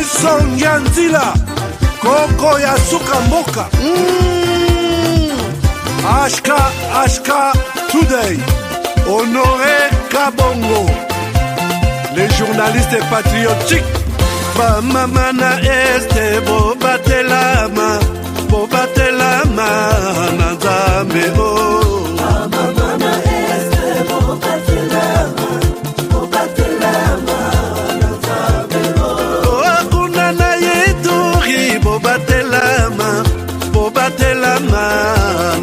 Songia Nzila Koko ya Suka Mboka HK Today Honoré Kabongo les journalistes patriotiques Bamamana este Bobatelama Nanzambe Bamamana este Bobatelama Bobatelama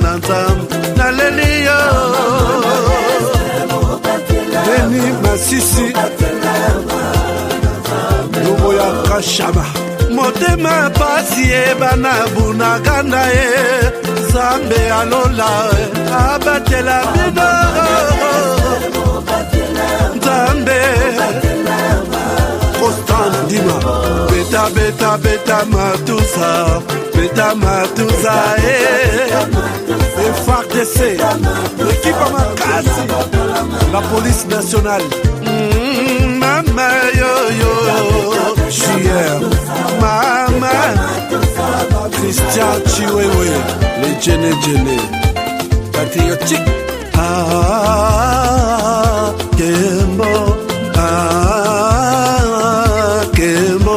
Nanzam Nalelio Deni Masisi Lubo ya Kashama Motema pasi bana bunaganda Zambe alola abatela bino Zambe Constant Dima Beta Matusa et FARDC l'équipe à Makassi la police nationale Mama yo Chier Mama Christian Chiwewe les Djene patriotique Kembo Kembo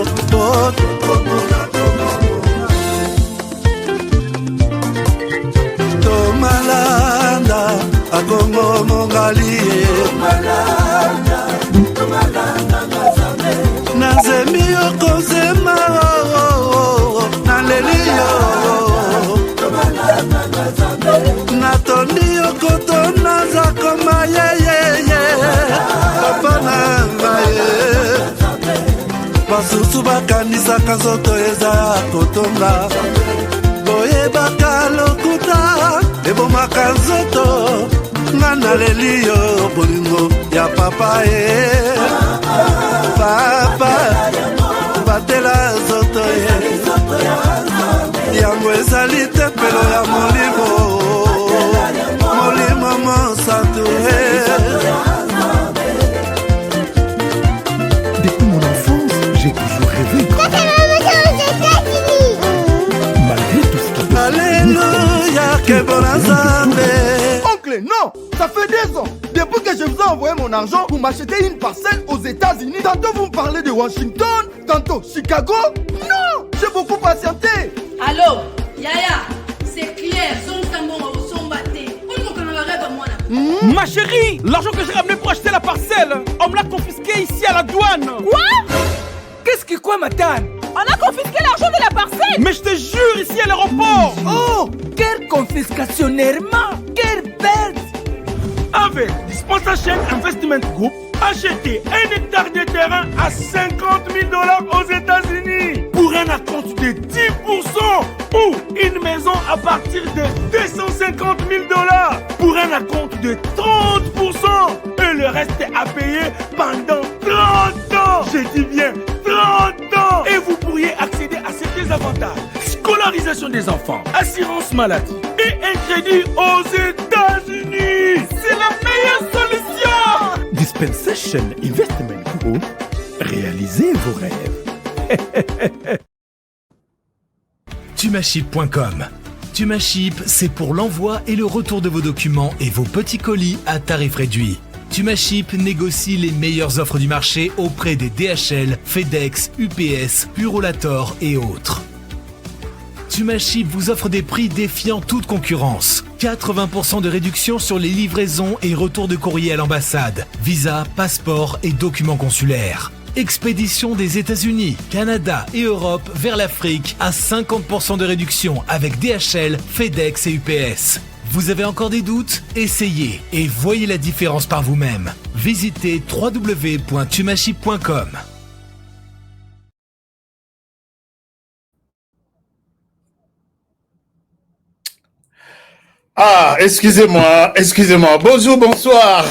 Tomalanda Agongo Mongali Nazemi Okozema Nalelio Natoni Okotona Zakoma Papa Nangaye Basusu bakanisa kazoto eza kotonga Boyeba kalokuta ebomaka nzoto Ngana lelio bolingo ya papa Papa batela zoto Yango ezali tempelo ya molimo Molimo monsanto Depuis mon enfance, j'ai toujours rêvé malgré tout ce qui Alléluia, que bon ensemble. Oncle, non, ça fait 2 ans. Depuis que je vous ai envoyé mon argent pour m'acheter une parcelle aux États-Unis, tantôt vous me parlez de Washington, tantôt Chicago. Non, j'ai beaucoup patienté. Allô, Yaya, c'est clair, son batté. Ma chérie, l'argent que j'ai ramené pour acheter la parcelle, on me l'a confisqué ici à la douane. Quoi? Qu'est-ce que quoi, madame? On a confisqué l'argent de la parcelle. Mais je te jure, ici à l'aéroport. Oh, quelle confiscationnairement, quelle bête. Avec Dispensation Investment Group, achetez 1 hectare de terrain à $50,000 aux États-Unis pour un acompte de 10% ou une maison à partir de $250,000 pour un acompte de 30% et le reste est à payer pendant 30 ans. Je dis bien 30 ans. Et vous pourriez accéder à ces avantages: scolarisation des enfants, assurance maladie et un crédit aux États-Unis. C'est la meilleure solution. Dispensation Investment Group, réalisez vos rêves. Tumaship.com. Tumaship, c'est pour l'envoi et le retour de vos documents et vos petits colis à tarif réduit. Tumaship négocie les meilleures offres du marché auprès des DHL, FedEx, UPS, Purolator et autres. Tumaship vous offre des prix défiant toute concurrence. 80% de réduction sur les livraisons et retours de courrier à l'ambassade, visa, passeport et documents consulaires. Expédition des États-Unis, Canada et Europe vers l'Afrique à 50% de réduction avec DHL, FedEx et UPS. Vous avez encore des doutes? Essayez et voyez la différence par vous-même. Visitez www.tumaship.com. Ah, excusez-moi. Bonjour, bonsoir.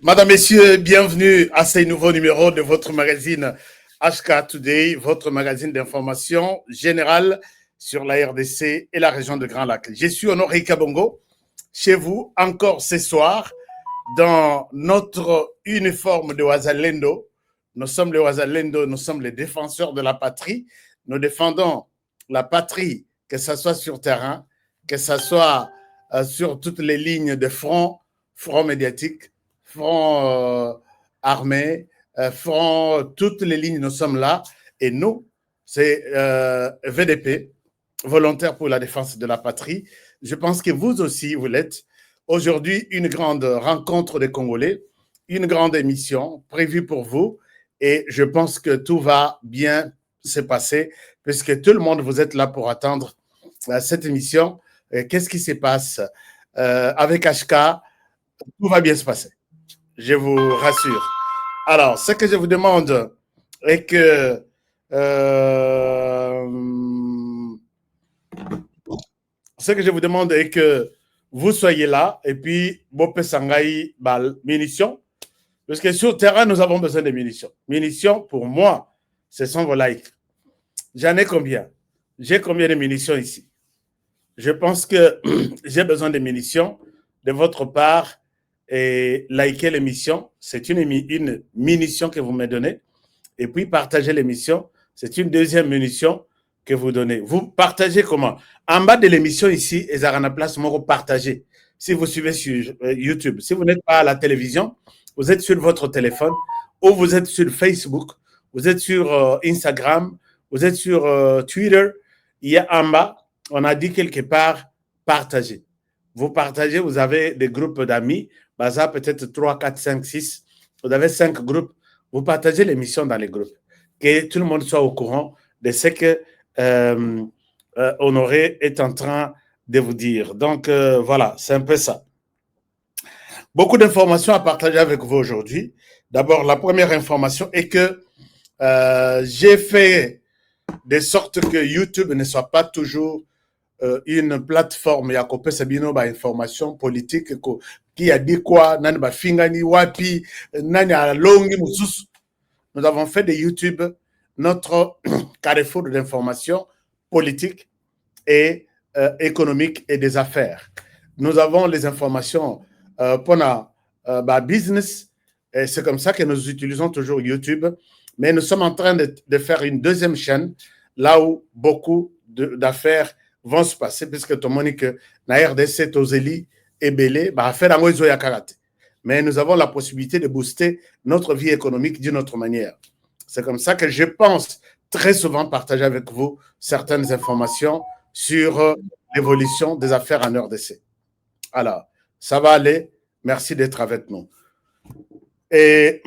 Madame, Messieurs, bienvenue à ce nouveau numéro de votre magazine HK Today, votre magazine d'information générale sur la RDC et la région de Grand Lac. Je suis Honoré Kabongo, chez vous encore ce soir, dans notre uniforme de Wazalendo, nous sommes les Wazalendo, nous sommes les défenseurs de la patrie. Nous défendons la patrie, que ce soit sur terrain, que ce soit sur toutes les lignes de front médiatique, front armé, front, toutes les lignes, nous sommes là. Et nous, c'est VDP, Volontaires pour la défense de la patrie. Je pense que vous aussi, vous l'êtes. Aujourd'hui, une grande rencontre des Congolais, une grande émission prévue pour vous. Et je pense que tout va bien se passer, puisque tout le monde, vous êtes là pour attendre cette émission. Qu'est-ce qui se passe avec HK? Tout va bien se passer. Je vous rassure. Alors, ce que je vous demande est que vous soyez là et puis Bopé Sangaï Bal munitions. Parce que sur le terrain, nous avons besoin de munitions. Munitions, pour moi, ce sont vos likes. J'en ai combien? J'ai combien de munitions ici? Je pense que j'ai besoin de munitions de votre part. Et likez l'émission, c'est une munition que vous me donnez. Et puis, partagez l'émission, c'est une deuxième munition que vous donnez. Vous partagez comment? En bas de l'émission ici, et Zarana Place, vous partagez. Si vous suivez sur YouTube, si vous n'êtes pas à la télévision, vous êtes sur votre téléphone, ou vous êtes sur Facebook, vous êtes sur Instagram, vous êtes sur Twitter. Il y a en bas, on a dit quelque part, partagez. Vous partagez, vous avez des groupes d'amis, Baza peut-être 3, 4, 5, 6, vous avez 5 groupes, vous partagez l'émission dans les groupes. Que tout le monde soit au courant de ce que Honoré est en train de vous dire. Donc voilà, c'est un peu ça. Beaucoup d'informations à partager avec vous aujourd'hui. D'abord, la première information est que j'ai fait de sorte que YouTube ne soit pas toujours une plateforme ya kopé sabino ba information politique qui a dit quoi nani ba fingani wapi nani a longi mususu. Nous avons fait de YouTube notre carrefour d'informations politiques et économiques et des affaires. Nous avons les informations pour la business, et c'est comme ça que nous utilisons toujours YouTube, mais nous sommes en train de faire une deuxième chaîne là où beaucoup d'affaires vont se passer, puisque tout le monde dit que la RDC, Tozeli et Belé, faire un oiseau ya karaté. Mais nous avons la possibilité de booster notre vie économique d'une autre manière. C'est comme ça que je pense très souvent partager avec vous certaines informations sur l'évolution des affaires en RDC. Alors, ça va aller. Merci d'être avec nous. Et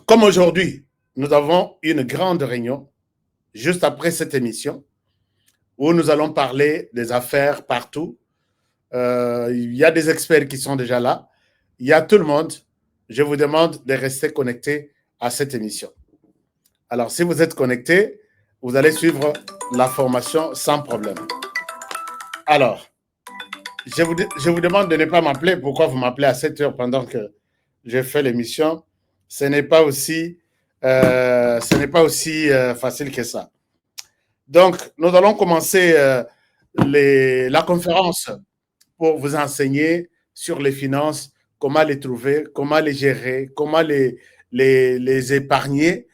comme aujourd'hui, nous avons une grande réunion juste après cette émission où nous allons parler des affaires partout. Il y a des experts qui sont déjà là. Il y a tout le monde. Je vous demande de rester connectés à cette émission. Alors, si vous êtes connectés, vous allez suivre la formation sans problème. Alors, je vous demande de ne pas m'appeler. Pourquoi vous m'appelez à 7 heures pendant que je fais l'émission? Ce n'est pas aussi facile que ça. Donc, nous allons commencer la conférence pour vous enseigner sur les finances, comment les trouver, comment les gérer, comment les épargner.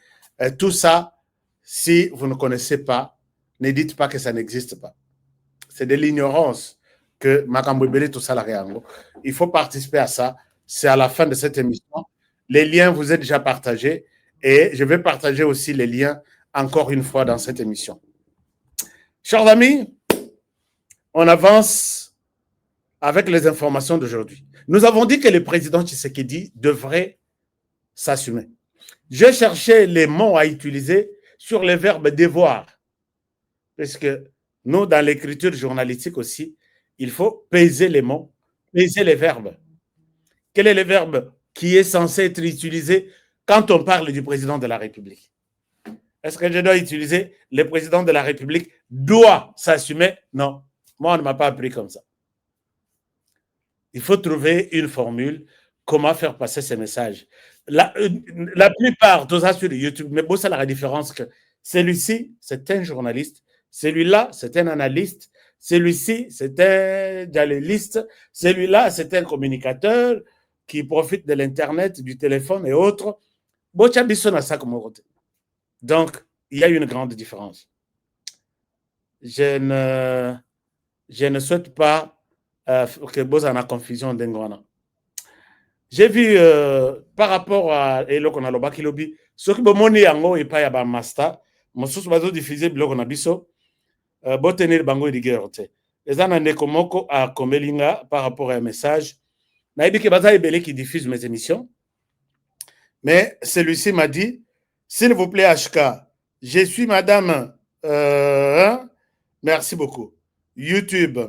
Tout ça, si vous ne connaissez pas, ne dites pas que ça n'existe pas. C'est de l'ignorance que Makambouibeli tout ça la réango. Il faut participer à ça. C'est à la fin de cette émission. Les liens vous êtes déjà partagés et je vais partager aussi les liens encore une fois dans cette émission. Chers amis, on avance avec les informations d'aujourd'hui. Nous avons dit que le président Tshisekedi devrait s'assumer. J'ai cherché les mots à utiliser sur le verbe devoir. Parce que nous, dans l'écriture journalistique aussi, il faut peser les mots, peser les verbes. Quel est le verbe qui est censé être utilisé quand on parle du président de la République? Est-ce que je dois utiliser le président de la République doit s'assumer? Non, moi, on ne m'a pas appris comme ça. Il faut trouver une formule, comment faire passer ces messages. La plupart de ça sur YouTube, mais bon, c'est la différence que celui-ci, c'est un journaliste, celui-là, c'est un analyste, celui-ci, c'est un journaliste, celui-là, c'est un communicateur qui profite de l'Internet, du téléphone et autres. bocha biso na sac moko. Donc il y a une grande différence. Je ne souhaite pas que vous en a confusion d'engwana. J'ai vu par rapport à eloko na loba kilobi soki bomoni yango epa ya ba master mosusu bazo diffuser biloko na biso botenir bango rigueur te. Ezana ndeko moko a komelinga par rapport à un message nayebi ke baza ebele qui diffuse mes émissions. Mais celui-ci m'a dit, s'il vous plaît, HK, je suis madame, merci beaucoup, YouTube,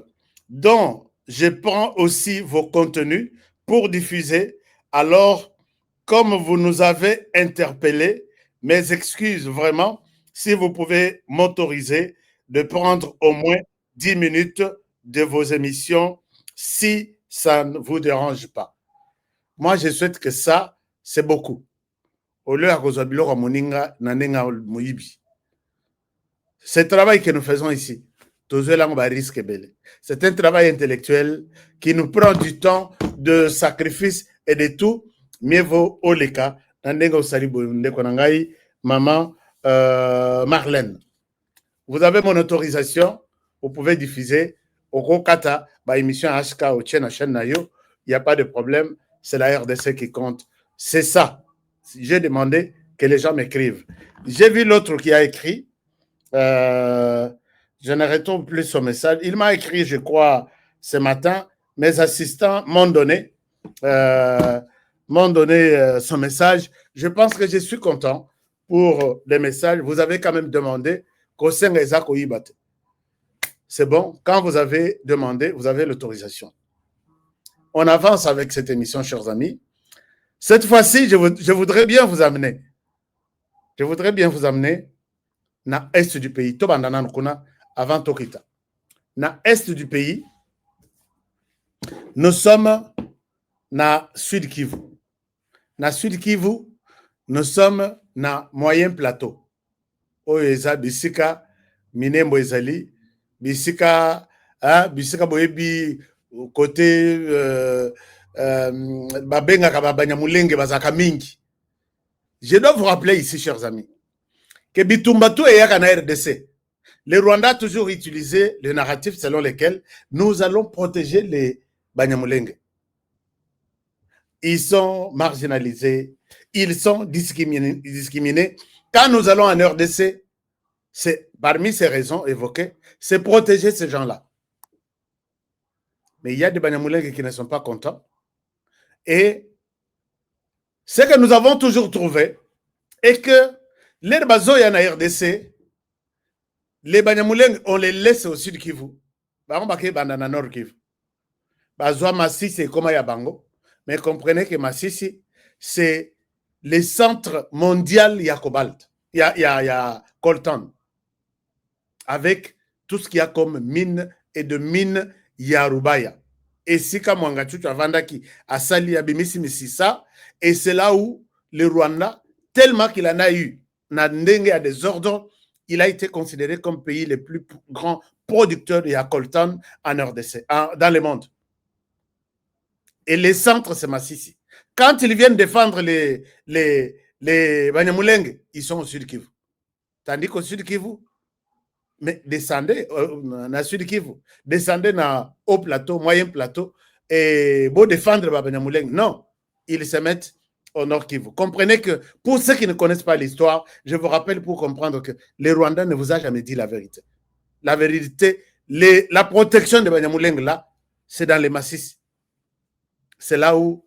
dont je prends aussi vos contenus pour diffuser. Alors, comme vous nous avez interpellés, mes excuses vraiment, si vous pouvez m'autoriser de prendre au moins 10 minutes de vos émissions, si ça ne vous dérange pas. Moi, je souhaite que ça, c'est beaucoup. Ce travail que nous faisons ici, c'est un travail intellectuel qui nous prend du temps, de sacrifice et de tout. Mieux vaut Oleka, maman Marlène. Vous avez mon autorisation, vous pouvez diffuser au Kokata, émission HK au chaîne Nayo, il n'y a pas de problème, c'est la RDC qui compte. C'est ça. J'ai demandé que les gens m'écrivent. J'ai vu l'autre qui a écrit. Je ne retourne plus son message. Il m'a écrit, je crois, ce matin. Mes assistants m'ont donné son message. Je pense que je suis content pour les messages. Vous avez quand même demandé qu'au sein des Akoyibate. C'est bon. Quand vous avez demandé, vous avez l'autorisation. On avance avec cette émission, chers amis. Cette fois-ci, je voudrais bien vous amener. Je voudrais bien vous amener na est du pays. Avant Tokita. Na est du pays, nous sommes na Sud Kivu. Na Sud Kivu, nous sommes na moyen plateau. Oeza bisika minembo ezali bisika bisika boyebi côté je dois vous rappeler ici, chers amis, que Bitumbatu et Yakana RDC, le Rwanda a toujours utilisé le narratif selon lequel nous allons protéger les Banyamulenge. Ils sont marginalisés, ils sont discriminés. Quand nous allons en RDC, c'est parmi ces raisons évoquées, c'est protéger ces gens-là. Mais il y a des Banyamulenge qui ne sont pas contents. Et ce que nous avons toujours trouvé est que les Bazoya na RDC, les Banyamulenge, on les laisse au sud Kivu. On va na nord Kivu. Bazoa Massissi, c'est comme Yabango. Mais comprenez que Massissi, c'est le centre mondial, il y a cobalt, il y a coltan. Avec tout ce qu'il y a comme mine et de mine, il y a Rubaya. Et si comme Wangachuchu Avandaki a sali Abimisi Misisa, et c'est là où le Rwanda, tellement qu'il en a eu, Nandenge a des ordres, il a été considéré comme pays le plus grand producteur de coltan en RDC, dans le monde. Et les centres, c'est Massissi. Quand ils viennent défendre les Banyamulenge, ils sont au Sud Kivu. Tandis qu'au Sud Kivu, mais descendez na Sud Kivu, descendez na haut plateau, moyen plateau, et beau défendre Banyamulenge. Non, ils se mettent au Nord Kivu. Comprenez que pour ceux qui ne connaissent pas l'histoire, je vous rappelle pour comprendre que les Rwandais ne vous a jamais dit la vérité. La vérité, la protection de Banyamulenge là, c'est dans les Massissi. C'est là où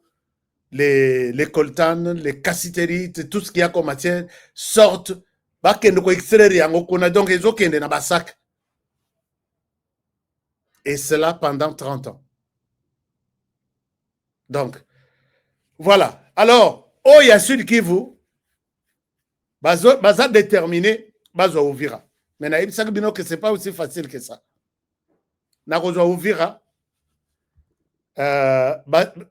les coltanes, les cassitérites, tout ce qu'il y a comme matière sortent. Donc, ils ont dans Bassak. Et cela pendant 30 ans. Donc, voilà. Alors, il y a Sud Kivu, Baza déterminé, Baza Ouvira. Mais ce n'est pas aussi facile que ça. Nagozo Ouvira.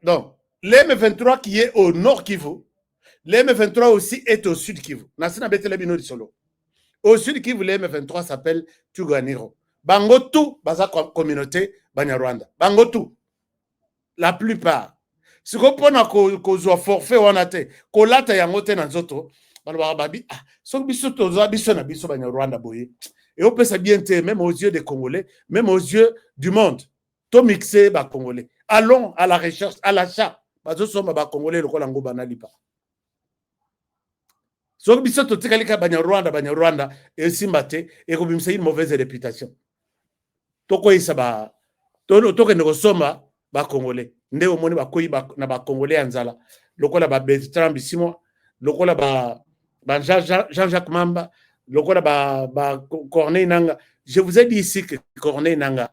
Donc, l'M23 qui est au nord Kivu, l'M23 aussi est au sud Kivu. Au sud Kivu, l'M23 s'appelle Tuganiro. Bangotu, baza communauté Banyarwanda. Bangotu, la plupart. siko pona kozwa forfait wana te kolata yango te na nzoto bana babi soki biso tozwa biso na biso banya Rwanda boye et on peut ça bien te même aux yeux des Congolais même aux yeux du monde to mixer ba Congolais allons à la recherche à l'achat bazo soma ba Congolais lokola ngo banali pa soki biso totikali ka banya Rwanda et simbate et ko bimisa une mauvaise réputation toko isa ba toko ne kosoma ba Congolais nde omoni ba koyi na ba Congolais anzala lokola ba Bertrand Bisimwa lokola ba Jean-Jacques Mamba lokola ba Corneille Nanga. Je vous ai dit ici que Corneille Nanga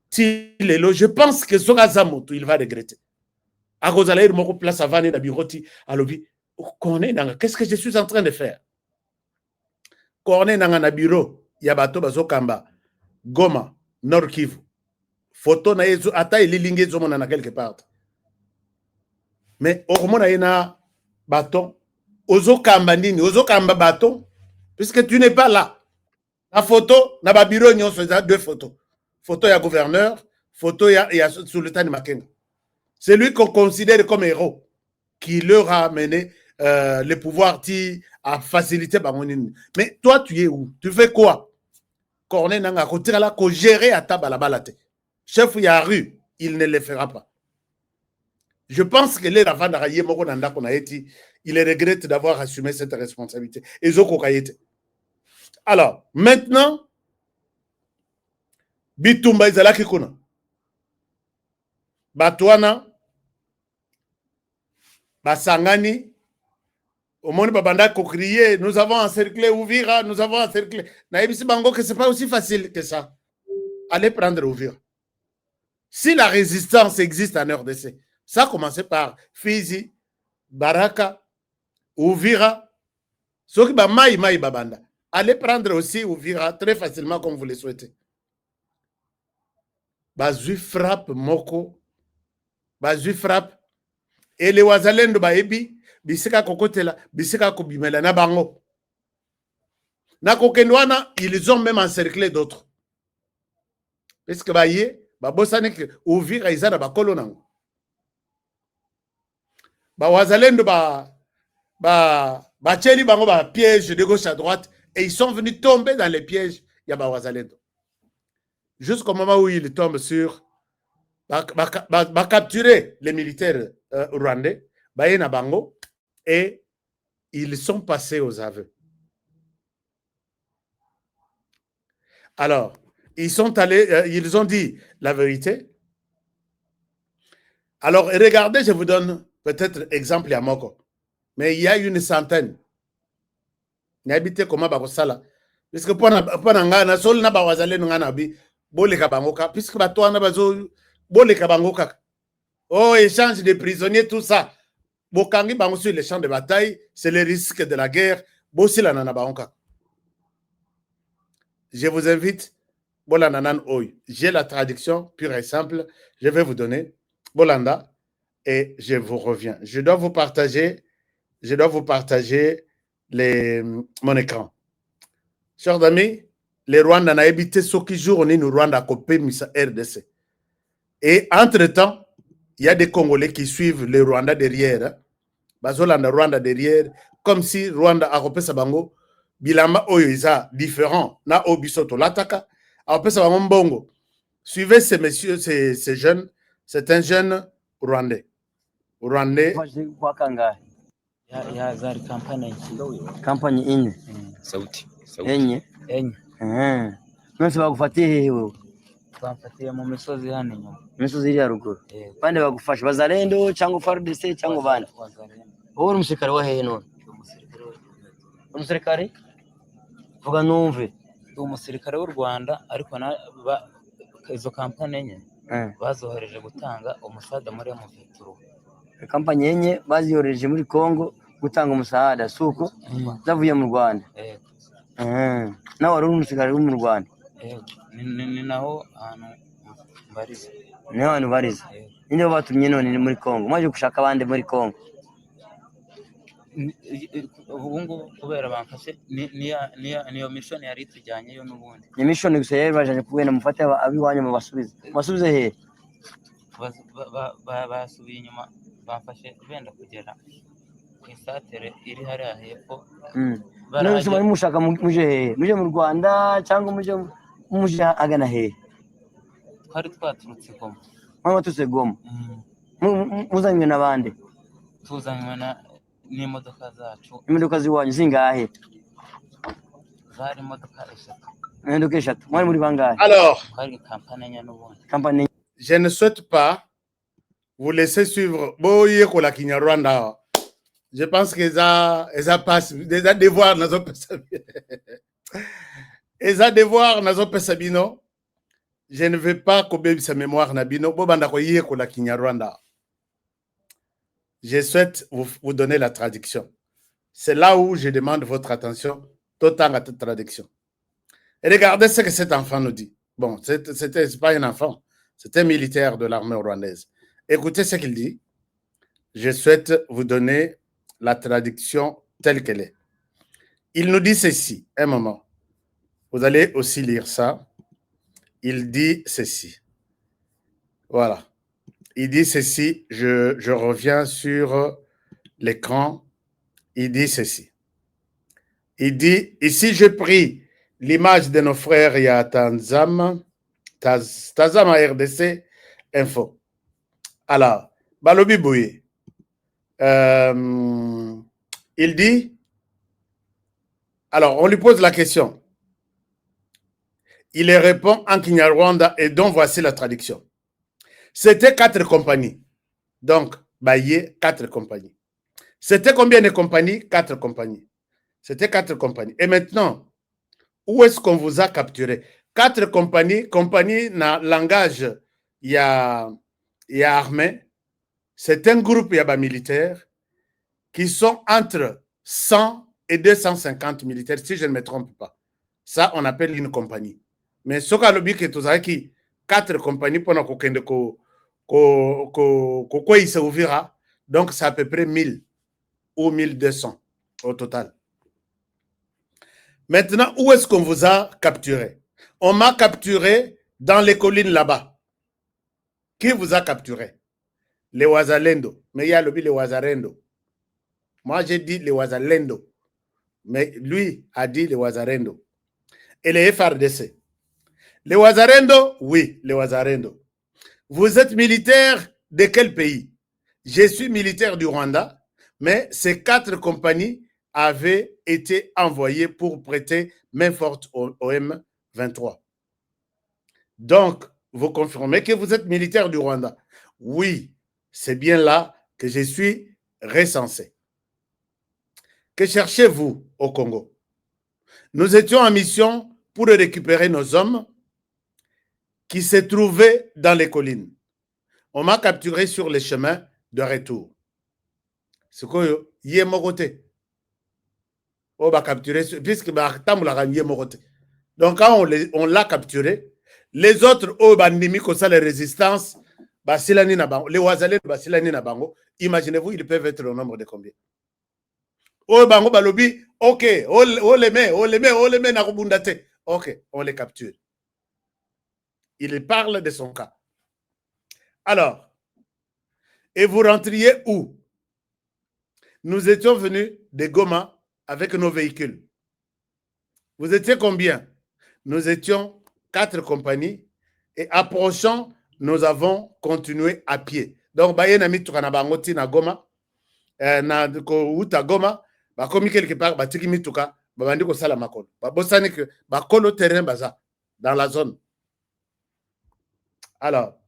je pense que soka zamoto il va regretter à cause de l'air moko place avant na biroti alobi Corneille Nanga qu'est-ce que je suis en train de faire Corneille Nanga na bureau ya bato bazokamba Goma Nord Kivu photo na yezo ata ililinge zo mona na quelque part mais au mona ina bâton ozokamba nini ozokamba bâton puisque tu n'es pas là la photo na ba bureau nyo faisait deux photos photo ya gouverneur photo ya Sultan Makenga c'est lui qu'on considère comme héros qui leur a amené le pouvoir à faciliter bamonini mais toi tu es où tu fais quoi Corneille Nanga ko tira la ko gérer à ta balabala chef ya rue il ne le fera pas. Je pense que les ravans d'Araye Moko Nanda qu'on a été, il regrette d'avoir assumé cette responsabilité. Et Zoko Kayete. Alors, maintenant, Bitumba Izala Kikuna. Batouana, Basangani, au monde Babanda Kokriye, nous avons encerclé Ouvira, nous avons encerclé. Naïbisi Bango, que c'est pas aussi facile que ça. Allez prendre Ouvira. Si la résistance existe en RDC, ça a commencé par Fizi, Baraka, Ouvira, ceux qui maï babanda. Allez prendre aussi Ouvira très facilement comme vous le souhaitez. Bazui frappe Moko, Bazui frappe, et les Wazalendo Baebi, Biseka Kokotela, Biseka Kobimela, Nabango. Nakokendwana, ils ont même encerclé d'autres. Parce que Baye, Babosane, Ouvira, ils ont la colonne. Wazalendo tcheli bango ba piège de gauche à droite et ils sont venus tomber dans les pièges ya ba Wazalendo jusqu'au moment où ils tombent sur capturer les militaires rwandais na bango et ils sont passés aux aveux. Alors ils sont allés ils ont dit la vérité. Alors regardez, je vous donne peut-être exemple à Moko. Mais il y a une centaine. N'habitez comment Bakosala. Parce que pendant ngana sol na bawazale ngana bi boleka bangoka puisque bato na bazo boleka bangoka. Oh, échange de prisonniers tout ça. Bokangi bango sur les champs de bataille, c'est le risque de la guerre. Bosila nana bangoka. Je vous invite bolananan oy. J'ai la traduction pure et simple, je vais vous donner Bolanda. Et je vous reviens. Je dois vous partager mon écran. Chers amis, les Rwandais ont habité ce qui jour on est nous Rwanda copé misa RDC. Et entre-temps, il y a des Congolais qui suivent les Rwandais derrière. Bazolanda Rwanda derrière, comme si Rwanda a repé sa bango. Bilama oyoiza différent. Na obisoto lataka. A repé sa bango mbongo. Suivez ces messieurs, ces jeunes. C'est un jeune Rwandais. Rwandais. Ya zari kampani ine sauti enye nonse bagufatie hehe wewe bamfatie mu misozi hano nyuma misozi iri haruguru bande bagufasha bazalendo cyangwa FARDC cyangwa bande wowe uri umusirikare wa hehe none umusirikare vuga numve umusirikare w'u Rwanda ariko izo kampani enye bazohereje gutanga umusada muri Muvituru. Kampani enye baziyohereje muri Kongo gutanga umusada suko zavuye mu Rwanda. Nawe wari umusirikare wo mu Rwanda. Ni naho ahantu bariza. Ni ahantu bariza. Ninde batumye none ni muri Kongo. Mwaje gushaka abandi muri Kongo. Ubungu kubera bankase niyo mission yari tujyanyeyo n'ubundi. Ni mission gusa yari bajanye kubena mufate abiwanyu mu basubize. Basubize he? basubiye inyuma bamfashe benda kugera ku isatere iri hariya hepfo. none se mwari mushaka muje hehe? Muje mu Rwanda cyangwa muje agana hehe? Twari twaturutse Goma. Mwari waturutse Goma? Muzanywe n'abande? Tuzanywe n'imodoka zacu. Imodoka ziwanyu zingahe? Zari imodoka eshatu. Imodoka eshatu. Mwari muri bangahe? Alors, Twari kampani enye n'ubundi. Kampani. Je ne souhaite pas vous laisser suivre Boye Kola Kinyarwanda. Je pense que ça passe des devoirs dans un et ça devoir dans un Sabino. Je ne veux pas que sa mémoire Nabino Bobanda Koye Kola Kinyarwanda. Je souhaite vous donner la traduction. C'est là où je demande votre attention, tout en à toute traduction. Et regardez ce que cet enfant nous dit. Bon, c'est pas un enfant, c'est un militaire de l'armée rwandaise. Écoutez ce qu'il dit. Je souhaite vous donner la traduction telle qu'elle est. Il nous dit ceci, un moment. Vous allez aussi lire ça. Il dit ceci. Voilà. Il dit ceci. Je reviens sur l'écran. Il dit ceci. Il dit, ici j'ai pris l'image de nos frères il y a Tazama RDC Info. Alors, Balobi Bouye. Il dit, alors on lui pose la question. Il répond en Kinyarwanda et donc voici la traduction. C'était 4 compagnies. Donc, Baye, 4 compagnies. C'était combien de compagnies? 4 compagnies. C'était 4 compagnies. Et maintenant, où est-ce qu'on vous a capturé? 4 compagnies, dans le langage, il y a armée. C'est un groupe militaire qui sont entre 100 et 250 militaires, si je ne me trompe pas. Ça, on appelle une compagnie. Mais ce que l'objet que tu as qui 4 compagnies pour nous il se ouvrira. Donc, c'est à peu près 1000 ou 1200 au total. Maintenant, où est-ce qu'on vous a capturé? On m'a capturé dans les collines là-bas. Qui vous a capturé? Les Wazalendo. Mais il y a les Wazarendo. Moi, j'ai dit les Wazalendo. Mais lui a dit les Wazarendo. Et les FRDC. Les Wazarendo? Oui, les Wazarendo. Vous êtes militaire de quel pays? Je suis militaire du Rwanda, mais ces 4 compagnies avaient été envoyées pour prêter main forte au M23. Donc, vous confirmez que vous êtes militaire du Rwanda? Oui, c'est bien là que je suis recensé. Que cherchez-vous au Congo? Nous étions en mission pour récupérer nos hommes qui se trouvaient dans les collines. On m'a capturé sur les chemins de retour. C'est quoi? Yémoroté. On m'a capturé, puisque donc quand on l'a capturé, les autres, les résistances, les Wazalais, imaginez-vous, ils peuvent être au nombre de combien? Ok, on les met, ok, on les capture. Il parle de son cas. Alors, et vous rentriez où? Nous étions venus de Goma avec nos véhicules. Vous étiez combien? Nous étions 4 compagnies et approchant, nous avons continué à pied. Donc, Bayenami Tukanabangoti na Goma, na Uta Goma, comme quelque part, Batiki Mituka, Babandiko Salamakol. Babosani que Bakolo terrain baza dans la zone. Alors,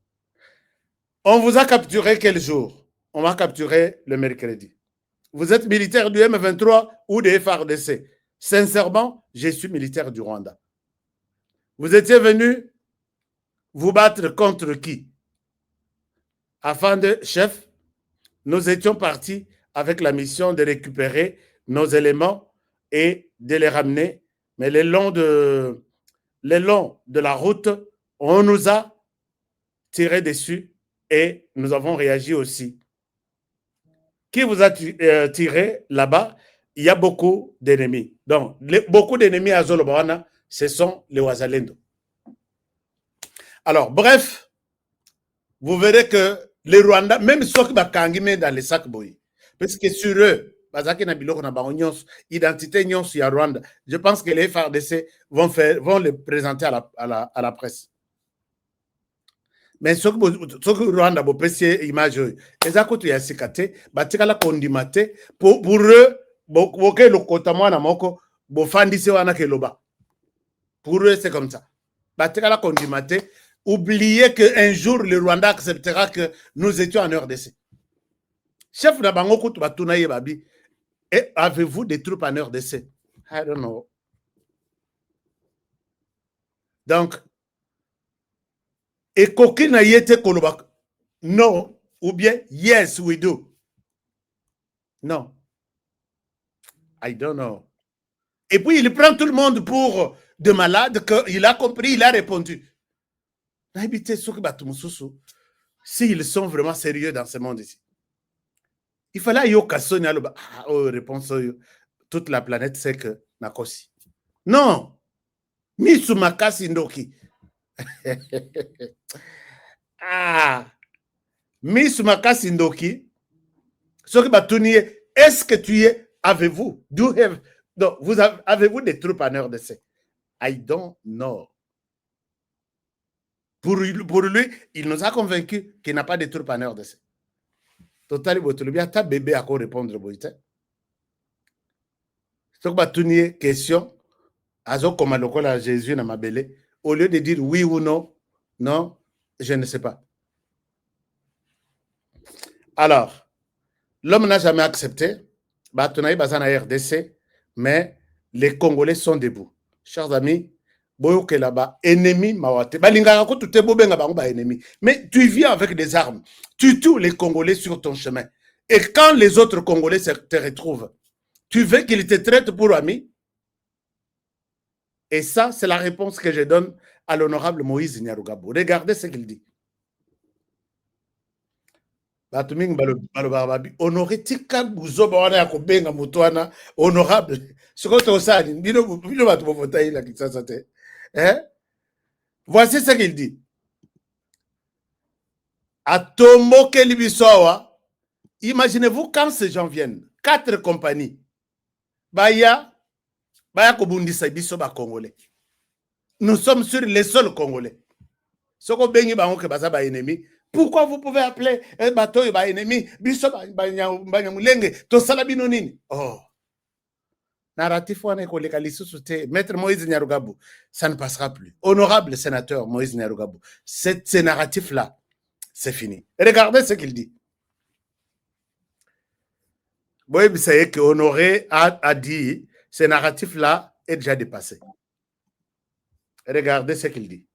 on vous a capturé quel jour? On m'a capturé le mercredi. Vous êtes militaire du M23 ou des FARDC? Sincèrement, je suis militaire du Rwanda. Vous étiez venu vous battre contre qui? Afin de chef, nous étions partis avec la mission de récupérer nos éléments et de les ramener. Mais le long de la route, on nous a tiré dessus et nous avons réagi aussi. Qui vous a tiré là-bas? Il y a beaucoup d'ennemis. Donc, beaucoup d'ennemis à Zolobawana, ce sont les Wazalendo. Alors, bref, vous verrez que les Rwandais, même ceux qui sont dans les sacs boy, parce que sur eux, identité il y a Rwanda. Je pense que les FARDC vont les présenter à la presse. Mais ceux qui Rwanda vont passer image, les accords ya sikate, batikala kondimate pour eux, boke le kotamwa na moko, bofandise wana keloba. Pour eux c'est comme ça. Batikala kondimate, oubliez qu'un jour le Rwanda acceptera que nous étions en RDC. Chef na bango kutu batuna ye babi. Et avez-vous des troupes en RDC? I don't know. Donc, et kokina yete kolobak. Non. Ou bien, yes, we do. Non. I don't know. Et puis, il prend tout le monde pour de malades, qu'il a compris, il a répondu. S'ils sont vraiment sérieux dans ce monde ici. Il fallait yo kasoni aloba réponse toute la planète sait que nakosi. Non. Misu makasi ndoki. Misu makasi ndoki. Soki batuni est-ce que tu es avez-vous donc vous avez-vous des troupes en RDC? I don't know. Pour lui, il nous a convaincus qu'il n'a pas de troupes en RDC. Total, ta bébé à quoi répondre, boite. Donc, batuni question, azo comme le Jésus n'a ma belle, au lieu de dire oui ou non, non, je ne sais pas. Alors, l'homme n'a jamais accepté, batunaï bazana RDC, mais les Congolais sont debout. Chers amis, boyoke là-bas, ennemi mawate, balingara ko tout bobenga bango ba ennemi, mais tu viens avec des armes. Tu tues les Congolais sur ton chemin. Et quand les autres Congolais te retrouvent, tu veux qu'ils te traitent pour ami? Et ça, c'est la réponse que je donne à l'honorable Moïse Nyarugabo. Regardez ce qu'il dit. Honoré tika buzoba wana ya kobenga mutu wana honorable. Sikoto osani, bino batu bovotayi la kisasa te. Voici ce qu'il dit. Atomoke libisowa. Imaginez-vous quand ces gens viennent, 4 compagnies. Baya kobundisa biso ba Congolais. Nous sommes sur les seuls Congolais. Soko bengi bango ke baza ba ennemi. Pourquoi vous pouvez appeler un bateau ba ennemi? Biso ba nyamulenge to sala bino nini? Oh. Narratif wana ko leka lisusu te. Maître Moïse Nyarugabo, ça ne passera plus. Honorable sénateur Moïse Nyarugabo, ce narratif là, c'est fini. Regardez ce qu'il dit. Boy, vous savez que Honoré a dit, ce narratif-là est déjà dépassé. Regardez ce qu'il dit.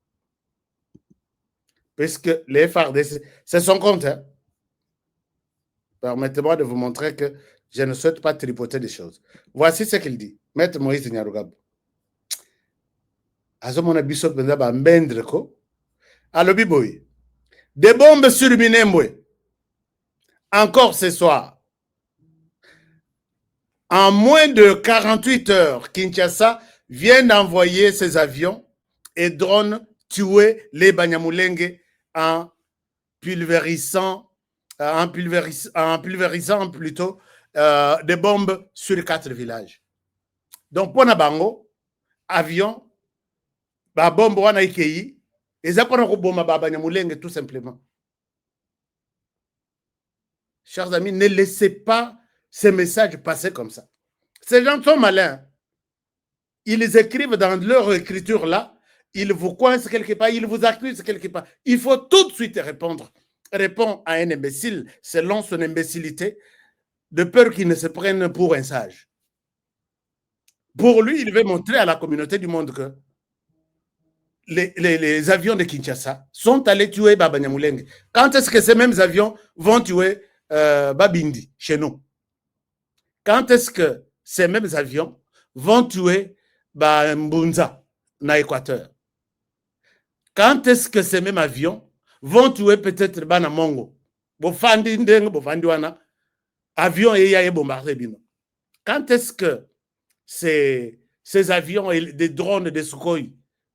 Puisque les FARDC, c'est son compte. Hein? Permettez-moi de vous montrer que je ne souhaite pas tripoter des choses. Voici ce qu'il dit. Maître Moïse Nyarugabo. Azomona biso penza ba mbendre ko. Alobi boy. Des bombes sur Minembwe. Encore ce soir. En moins de 48 heures, Kinshasa vient d'envoyer ses avions et drones tuer les Banyamulenge en pulvérisant plutôt des bombes sur 4 villages. Donc, pour Nabango, avion, ba bombe wana ikei, et ça pour Boma Banyamulenge tout simplement. Chers amis, ne laissez pas ces messages passer comme ça. Ces gens sont malins. Ils écrivent dans leur écriture là, ils vous coincent quelque part, ils vous accusent quelque part. Il faut tout de suite répondre. Répond à un imbécile selon son imbécilité, de peur qu'il ne se prenne pour un sage. Pour lui, il veut montrer à la communauté du monde que les avions de Kinshasa sont allés tuer Baba Nyamulenge. Quand est-ce que ces mêmes avions vont tuer Babindi chez nous? Quand est-ce que ces mêmes avions vont tuer Mbunza na Équateur? Quand est-ce que ces mêmes avions vont tuer peut-être Bana Mongo? Bofandi ndenge bofandi wana avions et ya bombardé bino. Quand est-ce que ces avions et des drones de Sukhoi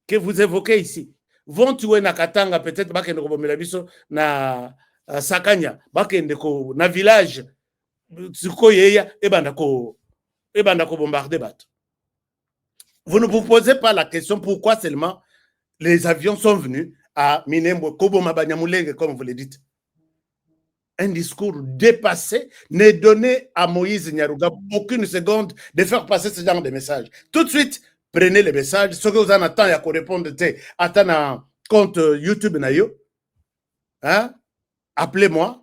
que vous évoquez ici vont tuer na Katanga, peut-être bakende ko bomela biso na Sakanya, bakende ko na village sikoyeya ebanda ko bombarder bateau. Vous ne vous posez pas la question pourquoi seulement les avions sont venus à Minembwe, Koboma Banyamulenge, comme vous le dites. Un discours dépassé n'est donné à Moïse Nyaruga aucune seconde de faire passer ce genre de message. Tout de suite, prenez les messages. Ce que vous en attendez à répondre, attendez un compte YouTube Nayo. Hein? Appelez-moi.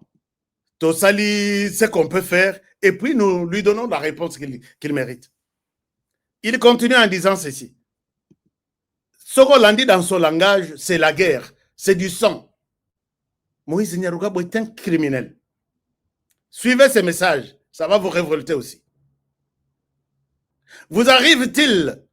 Tosali, ce qu'on peut faire. Et puis, nous lui donnons la réponse qu'il mérite. Il continue en disant ceci. Ce qu'on a dit dans son langage, c'est la guerre. C'est du sang. Moïse Nyarugabo est un criminel. Suivez ces messages, ça va vous révolter aussi. Vous arrive-t-il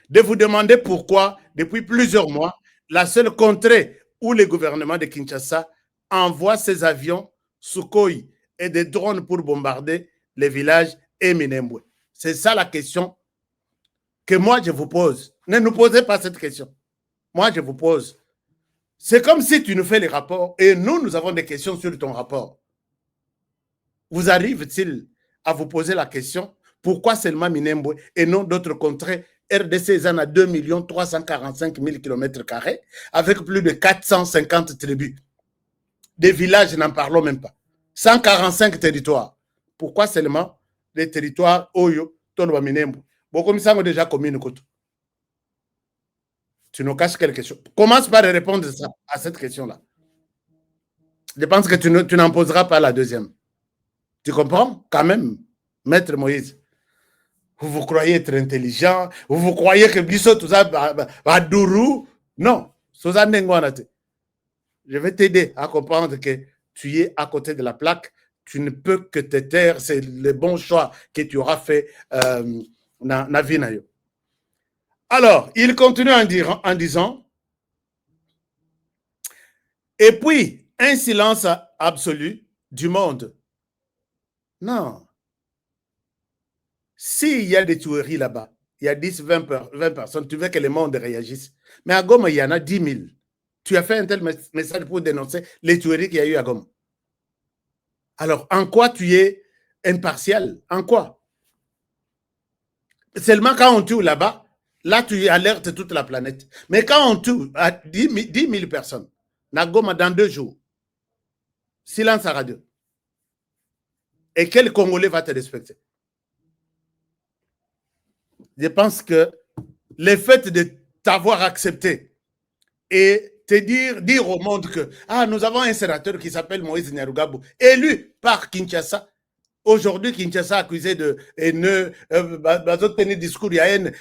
de vous demander pourquoi, depuis plusieurs mois, la seule contrée où le gouvernement de Kinshasa envoie ses avions Sukhoi et des drones pour bombarder les villages et Minembwe? C'est ça la question que moi je vous pose. Ne nous posez pas cette question. Moi je vous pose. C'est comme si tu nous fais les rapports et nous avons des questions sur ton rapport. Vous arrive-t-il à vous poser la question pourquoi seulement Minembwe et non d'autres contrées? RDC en a 2 345 000 km² avec plus de 450 tribus. Des villages, n'en parlons même pas. 145 territoires. Pourquoi seulement les territoires Oyo, Tonwa Minembwe? Beaucoup de déjà communes. Tu nous caches quelque chose. Commence par répondre à cette question-là. Je pense que tu n'en poseras pas la deuxième. Tu comprends? Quand même, Maître Moïse. Vous croyez être intelligent? Vous croyez que Bisso, tout ça, va dourou? Non. Je vais t'aider à comprendre que tu es à côté de la plaque. Tu ne peux que te taire. C'est le bon choix que tu auras fait dans la vie. Alors, il continue en disant, et puis, un silence absolu du monde. Non. S'il y a des tueries là-bas, il y a 10, 20 personnes, tu veux que le monde réagisse. Mais à Goma, il y en a 10 000. Tu as fait un tel message pour dénoncer les tueries qu'il y a eu à Goma. Alors, en quoi tu es impartial? En quoi? Seulement quand on tue là-bas, là, tu alertes toute la planète. Mais quand on tue à 10 000 personnes, Nagoma, dans 2 jours, silence à radio. Et quel Congolais va te respecter? Je pense que le fait de t'avoir accepté et te dire au monde que nous avons un sénateur qui s'appelle Moïse Nyarugabo, élu par Kinshasa. Aujourd'hui, Kinshasa accusé de haineux, tenir discours, il y a haine,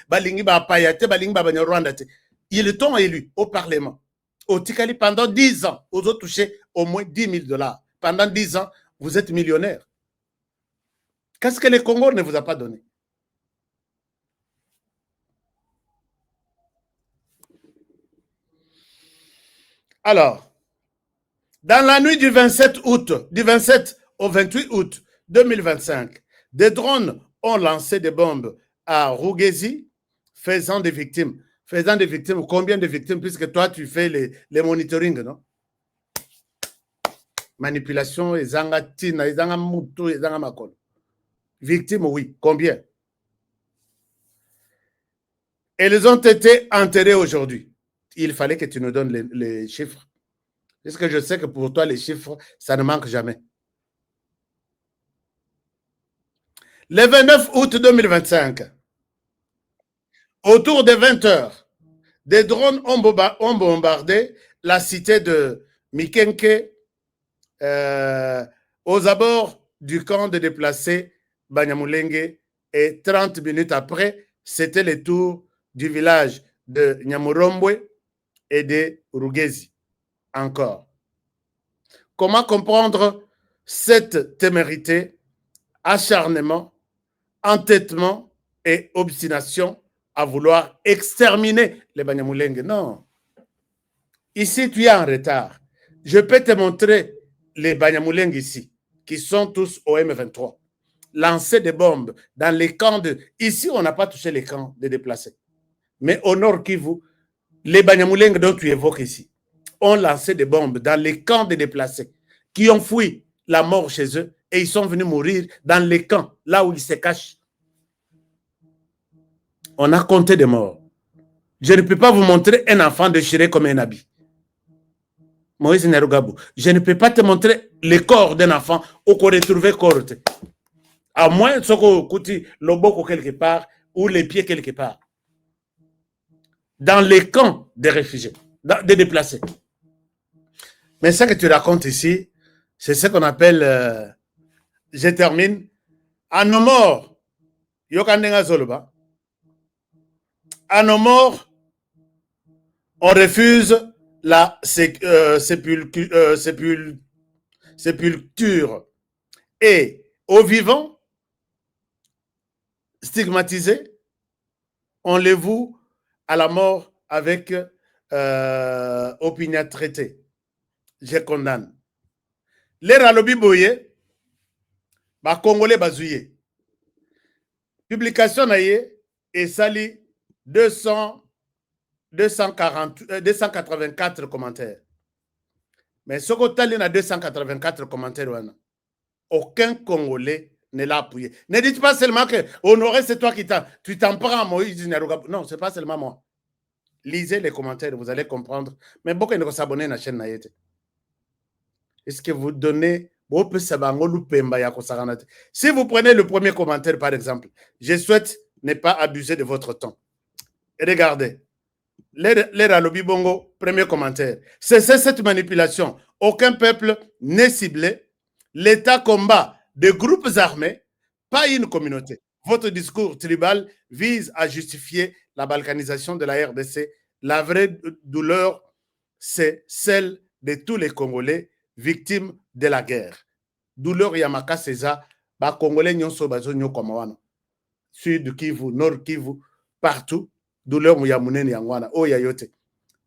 ils t'ont élu au Parlement. Au Tikali, pendant 10 ans, vous avez touché au moins $10 000. Pendant 10 ans, vous êtes millionnaire. Qu'est-ce que le Congo ne vous a pas donné? Alors, dans la nuit du 27 au 28 août 2025, des drones ont lancé des bombes à Rugezi, faisant des victimes. Faisant des victimes, combien de victimes? Puisque toi, tu fais les monitoring, non? Manipulation, ezanga tina, ezanga mutu, ezanga makolo. Victimes, oui. Combien? Elles ont été enterrées aujourd'hui. Il fallait que tu nous donnes les chiffres. Parce que je sais que pour toi, les chiffres, ça ne manque jamais. Le 29 août 2025, autour de 20 heures, des drones ont bombardé la cité de Mikenke aux abords du camp de déplacés Banyamulenge, et 30 minutes après, c'était le tour du village de Nyamurombwe et de Rugezi. Encore. Comment comprendre cette témérité, acharnement, entêtement et obstination à vouloir exterminer les Banyamulenge? Non. Ici, tu es en retard. Je peux te montrer les Banyamulenge ici, qui sont tous au M23. Lancer des bombes dans les camps de... Ici, on n'a pas touché les camps de déplacés. Mais au nord Kivu, Les Banyamulenge dont tu évoques ici ont lancé des bombes dans les camps de déplacés qui ont fui la mort chez eux et ils sont venus mourir dans les camps, là où ils se cachent. On a compté des morts. Je ne peux pas vous montrer un enfant déchiré comme un habit. Moïse Nyarugabo, je ne peux pas te montrer le corps d'un enfant ou qu'on retrouve corps. À moins que le boko quelque part ou les pieds quelque part. Dans les camps des réfugiés, des déplacés. Mais ce que tu racontes ici, c'est ce qu'on appelle, je termine, à nos morts, Yokandenga Zoloba, à nos morts, on refuse la sépulture. Et aux vivants, stigmatisés, on les voue à la mort avec opinion traité. Je condamne. Les ralobi boye, ba Congolais bazouye. Publication naye et sali 284 commentaires. Mais ce que tu as 284 commentaires, aucun Congolais ne l'a appuyé. Ne dites pas seulement que Honoré, c'est toi qui tu t'en prends à Moïse Nyarugabo. Non, ce n'est pas seulement moi. Lisez les commentaires, vous allez comprendre. Mais beaucoup ne s'abonner à la chaîne. Est-ce que vous donnez... Si vous prenez le premier commentaire, par exemple, je souhaite ne pas abuser de votre temps. Regardez. Les Ralobi Bongo, premier commentaire. C'est cette manipulation. Aucun peuple n'est ciblé. L'État combat des groupes armés, pas une communauté. Votre discours tribal vise à justifier la balkanisation de la RDC. La vraie douleur, c'est celle de tous les Congolais victimes de la guerre. Douleur Yamaka César, ba Congolais nyonso bazo nyokomwana. Sud Kivu, Nord Kivu, partout. Douleur Mouyamoune Yangwana, oh yayote.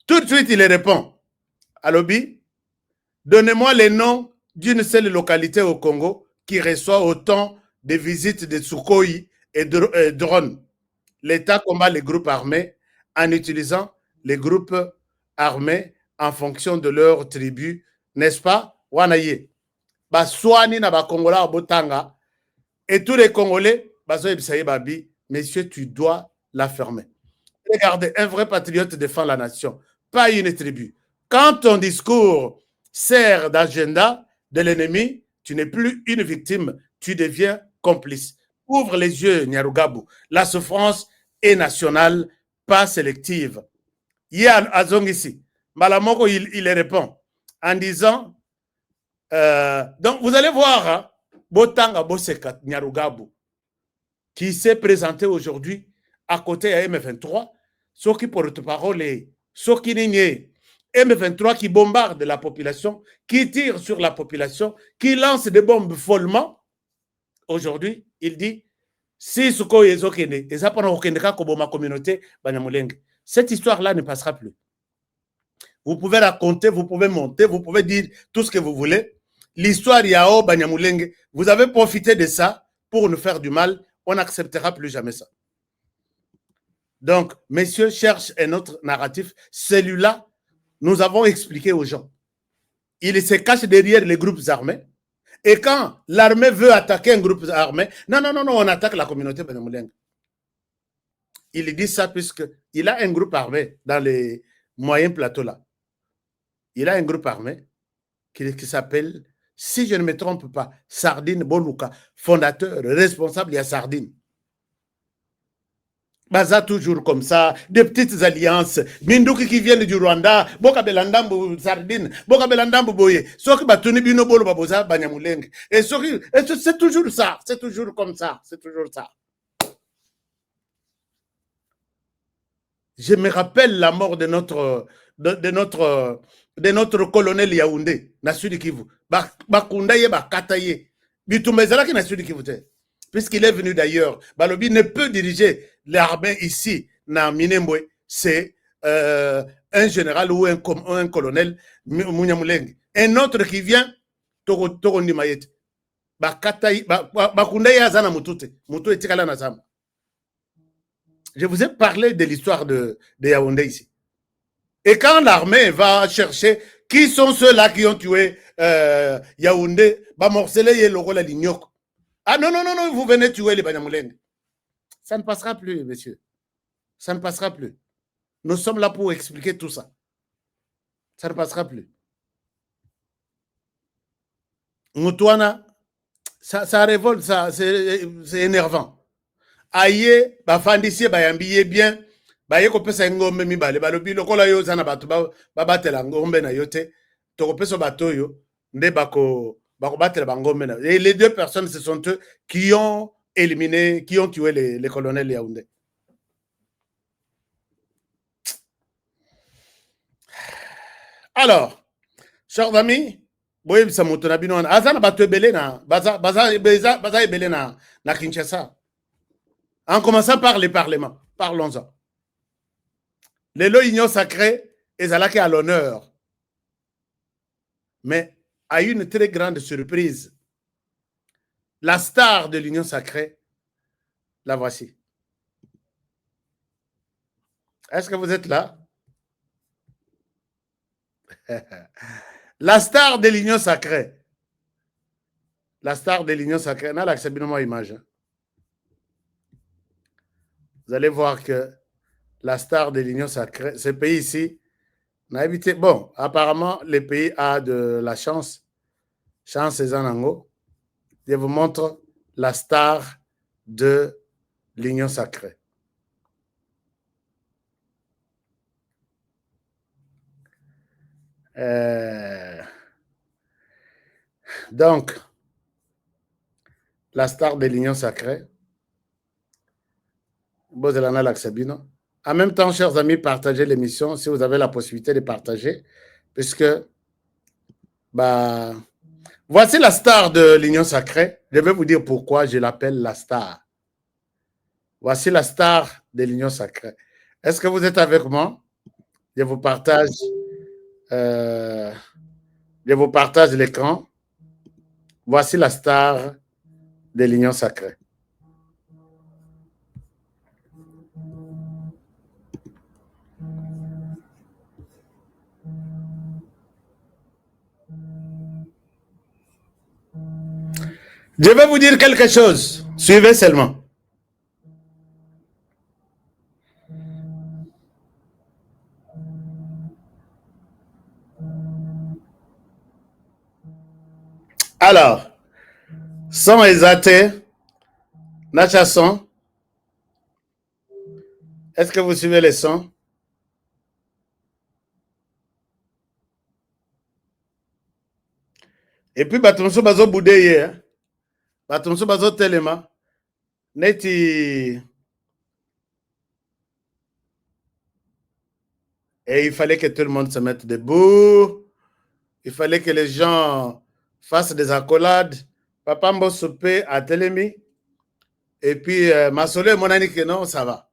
Tout de suite, il répond. Alobi, donnez-moi les noms d'une seule localité au Congo qui reçoit autant de visites de Sukhoi et de drones. L'État combat les groupes armés en utilisant les groupes armés en fonction de leur tribu, n'est-ce pas? Wanaye. Baswani na ba Kongola Botanga et tous les Congolais, babi, messieurs, tu dois la fermer. Regardez, un vrai patriote défend la nation, pas une tribu. Quand ton discours sert d'agenda de l'ennemi, tu n'es plus une victime, tu deviens complice. Ouvre les yeux, Nyarugabo. La souffrance est nationale, pas sélective. Yann Azong ici, Malamoko, il répond en disant, donc vous allez voir, hein, Botanga Boseka Nyarugabo, qui s'est présenté aujourd'hui à côté à M23, ceux qui porte-parole, ceux qui nient, M23 qui bombarde la population, qui tire sur la population, qui lance des bombes follement. Aujourd'hui, il dit, si ce qu'on est okende, et ça pendant okende ka koboma communauté, Banyamulenge, cette histoire-là ne passera plus. Vous pouvez raconter, vous pouvez monter, vous pouvez dire tout ce que vous voulez. L'histoire Yao Banyamulenge, vous avez profité de ça pour nous faire du mal. On n'acceptera plus jamais ça. Donc, messieurs cherchent un autre narratif. Celui-là, nous avons expliqué aux gens. Il se cache derrière les groupes armés. Et quand l'armée veut attaquer un groupe armé, non, on attaque la communauté Banyamulenge. Il dit ça puisqu'il a un groupe armé dans les moyens plateaux là. Il a un groupe armé qui s'appelle, si je ne me trompe pas, Sardine Boluka, fondateur, responsable, il y a Sardine. Baza toujours comme ça, des petites alliances. Minduki qui viennent du Rwanda, Boka Belandambo Sardine, Boka Belandambo Boye, Soki Batuni Bino Bolo Baboza Banyamulenge. Et c'est toujours ça, c'est toujours comme ça, c'est toujours ça. Je me rappelle la mort de notre colonel Yaoundé, na Sud Kivu. Bakundaye, Bakataye. Bitumbezala qui na Sud Kivu. Puisqu'il est venu d'ailleurs, Balobi ne peut diriger l'armée ici, na Minembwe. C'est un général ou un colonel, Munyamulenge. Un autre qui vient, Togondi Mayete. Bakundaye Azana Mutute. Mutute Tikala Nazam. Je vous ai parlé de l'histoire de Yaoundé ici. Et quand l'armée va chercher qui sont ceux-là qui ont tué Yaoundé, bah morcelé et le Lignok. Ah non, non, non, non, vous venez tuer les Banyamulenge. Ça ne passera plus, monsieur. Ça ne passera plus. Nous sommes là pour expliquer tout ça. Ça ne passera plus. Moutouana, ça révolte, ça, c'est énervant. Aïe, bafandisi, bayambiye bien, baye kopesa ngombe mibale, balobi lokola yo zana batu babatela ngombe na yote, tokopesa bato yo, nde bako batela bangombe na. Et les deux personnes, ce sont eux qui ont éliminé, qui ont tué les colonels Yaoundé. Alors, chers amis, boye bisa moto na bino azana bato ebele na baza ebele na Kinshasa. En commençant par les parlements, parlons-en. Les lois union sacrée et Zalaki à l'honneur. Mais à une très grande surprise, la star de l'union sacrée, la voici. Est-ce que vous êtes là? La star de l'union sacrée. La star de l'union sacrée. On a l'acceptement image. Vous allez voir que la star de l'union sacrée, ce pays ici, on a évité. Bon, apparemment, le pays a de la chance. Chance et Zanango. Je vous montre la star de l'union sacrée. Donc, la star de l'union sacrée. En même temps, chers amis, partagez l'émission si vous avez la possibilité de partager, puisque voici la star de l'union sacrée. Je vais vous dire pourquoi je l'appelle la star. Voici la star de l'union sacrée. Est-ce que vous êtes avec moi? Je vous partage l'écran. Voici la star de l'union sacrée. Je vais vous dire quelque chose. Suivez seulement. Alors, son exaté, Nacha son. Est-ce que vous suivez les sons? Et puis, batonso bazo boudeye, batonso bazo telema, neti. Et il fallait que tout le monde se mette debout. Il fallait que les gens fassent des accolades. Papa Mbosopé a télémi. Et puis, Massolé, mon ami, que non, ça va.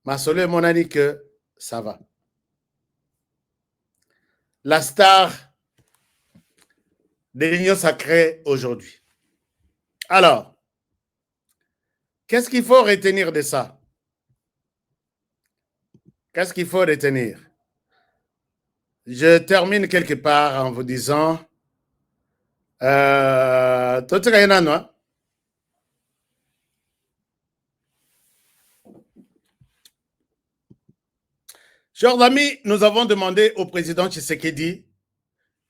Massolé, mon ami, que ça va. La star de l'union sacrée aujourd'hui. Alors, qu'est-ce qu'il faut retenir de ça? Qu'est-ce qu'il faut retenir? Je termine quelque part en vous disant chers amis, nous avons demandé au président Tshisekedi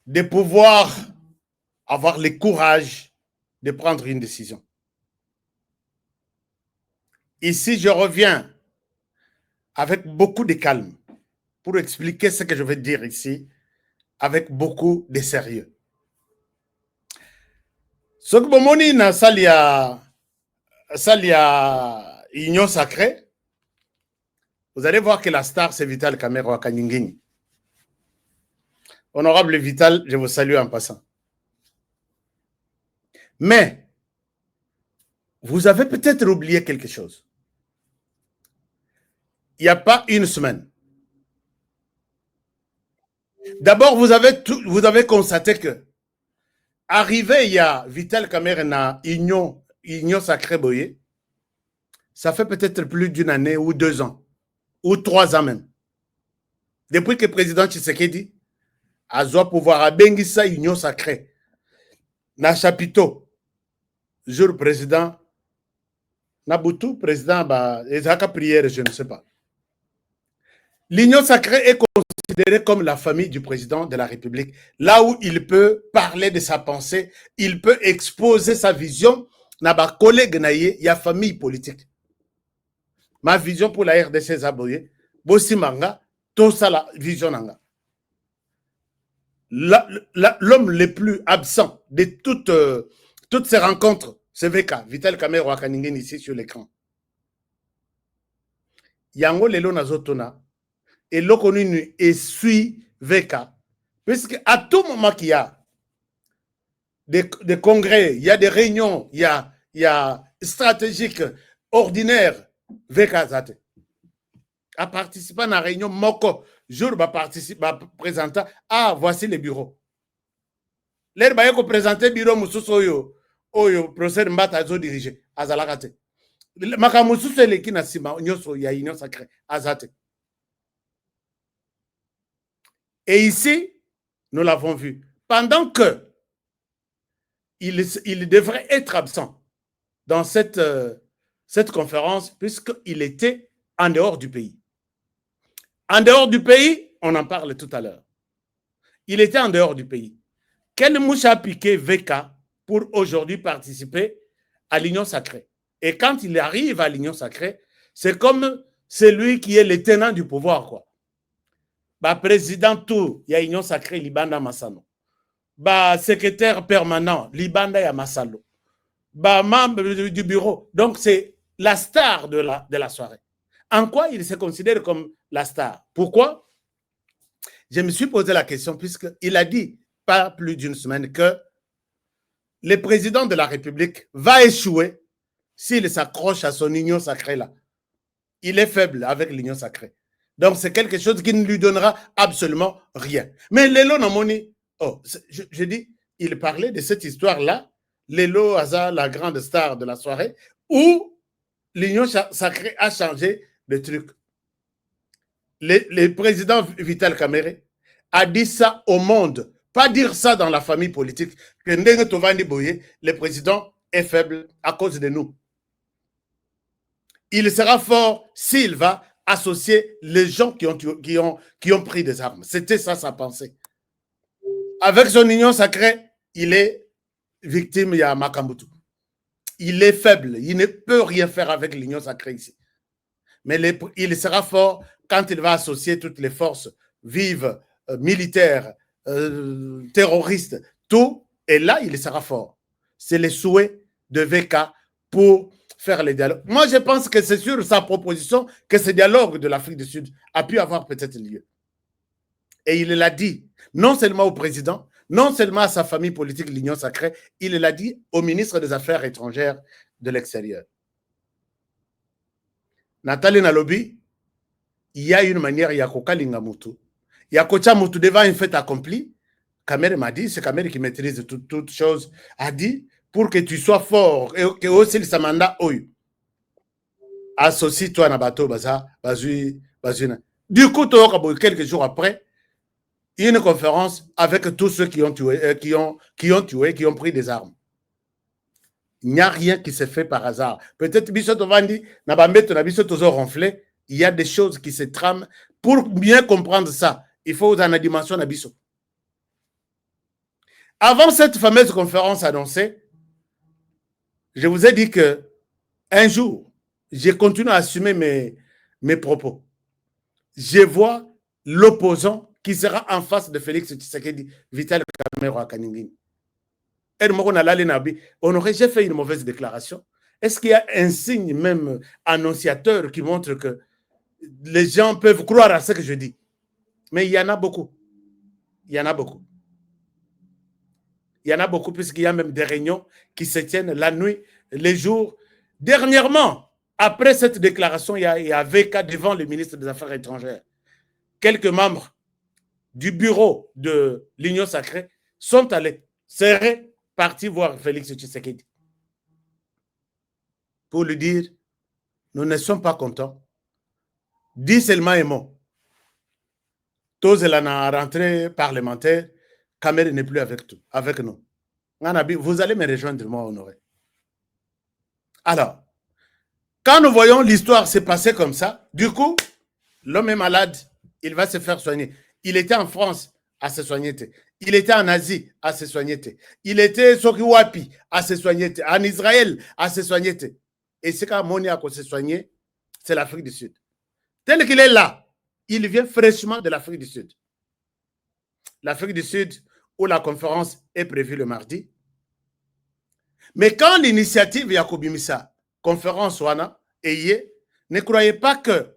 de pouvoir avoir le courage de prendre une décision. Ici, je reviens avec beaucoup de calme pour expliquer ce que je veux dire ici avec beaucoup de sérieux. Ce que bomoni na salia union sacrée, vous allez voir que la star c'est Vital Kamerhe wa Kanyingini. Honorable Vital, je vous salue en passant. Mais vous avez peut-être oublié quelque chose. Il n'y a pas une semaine. D'abord, vous avez constaté que arrivé il y a Vital Kamerhe na union sacrée boye, ça fait peut-être plus d'une année ou 2 ans, ou 3 ans même. Depuis que le président Tshisekedi a pouvoir à Bengissa Union Sacrée, na chapiteau, jour président, Nabutu, président, Ezaka prière, je ne sais pas. L'Union Sacrée est considérée comme la famille du président de la République, là où il peut parler de sa pensée, il peut exposer sa vision, na ba collègue naïe, il y a famille politique. Ma vision pour la RDC Zaboye, Bossi Manga, tout ça la vision nanga. L'homme le plus absent de toutes ces rencontres, c'est VK, Vital Kamerhe Wakaningen ici sur l'écran. Yango lelo nazotona, et l'okoninu essuie VK, puisque à tout moment qu'il y a des congrès, il y a des réunions, il y a stratégiques, ordinaires, VK Zate. À participer à la réunion, Moko, jour va participer, va présenter, voici les bureaux. L'air va y présenter bureau Moussoso Oyo, procès Mbata zo dirigé, Azalakate. Makamusu c'est l'équipe Nassima, il y a Union Sacrée, Azate. Et ici, nous l'avons vu, pendant que il devrait être absent dans cette conférence, puisqu'il était en dehors du pays. En dehors du pays, on en parle tout à l'heure. Il était en dehors du pays. Quel mouche a piqué VK pour aujourd'hui participer à l'Union Sacrée? Et quand il arrive à l'Union Sacrée, c'est comme celui qui est le tenant du pouvoir, quoi. Président tout, il y a Union Sacrée, Libanda Massano. Secrétaire permanent, Libanda ya Massalo. Membre du bureau. Donc, c'est la star de la soirée. En quoi il se considère comme la star? Pourquoi? Je me suis posé la question, puisqu'il a dit, pas plus d'une semaine, que le président de la République va échouer s'il s'accroche à son union sacrée là. Il est faible avec l'union sacrée. Donc, c'est quelque chose qui ne lui donnera absolument rien. Mais Lelo Namoni, je dis, il parlait de cette histoire-là, Lelo Aza, la grande star de la soirée, où l'union sacrée a changé de truc. Le président Vital Kamerhe a dit ça au monde, pas dire ça dans la famille politique, que Ndenge Tovandi Boye, le président est faible à cause de nous. Il sera fort s'il va associer les gens qui ont pris des armes. C'était ça sa pensée. Avec son union sacrée, il est victime de Makambutu. Il est faible, il ne peut rien faire avec l'union sacrée ici. Mais il sera fort quand il va associer toutes les forces vives, militaires, terroristes, tout, et là, il sera fort. C'est le souhait de VK pour faire les dialogues. Moi, je pense que c'est sur sa proposition que ce dialogue de l'Afrique du Sud a pu avoir peut-être lieu. Et il l'a dit, non seulement au président, non seulement à sa famille politique, l'Union Sacrée, il l'a dit au ministre des Affaires étrangères de l'extérieur. Nathalie Nalobi, il y a une manière, il y a Kokalinga Moutou. Il y a Kocha Moutou devant une fête accomplie. Kamerhe m'a dit, c'est Kamerhe qui maîtrise toutes choses, a dit, pour que tu sois fort et que aussi le Samanda Oyu. Associe-toi à bateau Baza, Bazuna. Du coup, quelques jours après, il y a une conférence avec tous ceux qui ont tué, qui ont pris des armes. Il n'y a rien qui se fait par hasard. Peut-être Bissot Vandi, Nabambeto, Nabissot ronflé, il y a des choses qui se trament. Pour bien comprendre ça, il faut dans la dimension Nabissot. Avant cette fameuse conférence annoncée, je vous ai dit que un jour, j'ai continué à assumer mes propos. Je vois l'opposant qui sera en face de Félix Tshisekedi, Vital Kamerhe Wakaningini. J'ai fait une mauvaise déclaration. Est-ce qu'il y a un signe même annonciateur qui montre que les gens peuvent croire à ce que je dis? Mais il y en a beaucoup. Il y en a beaucoup. Il y en a beaucoup puisqu'il y a même des réunions qui se tiennent la nuit, les jours. Dernièrement, après cette déclaration, il y a VK devant le ministre des Affaires étrangères. Quelques membres du bureau de l'Union Sacrée sont seraient partis voir Félix Tshisekedi pour lui dire, nous ne sommes pas contents. Dis seulement un mot. Tozela na rentrée parlementaire, Kamere n'est plus avec nous. Vous allez me rejoindre, moi, Honoré. Alors, quand nous voyons l'histoire se passer comme ça, du coup, l'homme est malade, il va se faire soigner. Il était en France à se soigner. Il était en Asie à se soigner. Il était Sokiwapi à se soigner. En Israël à se soigner. Et c'est quand Moni a se soigner, c'est l'Afrique du Sud. Tel qu'il est là, il vient fraîchement de l'Afrique du Sud. L'Afrique du Sud, où la conférence est prévue le mardi. Mais quand l'initiative Yakobimisa, conférence Wana, et ne croyez pas que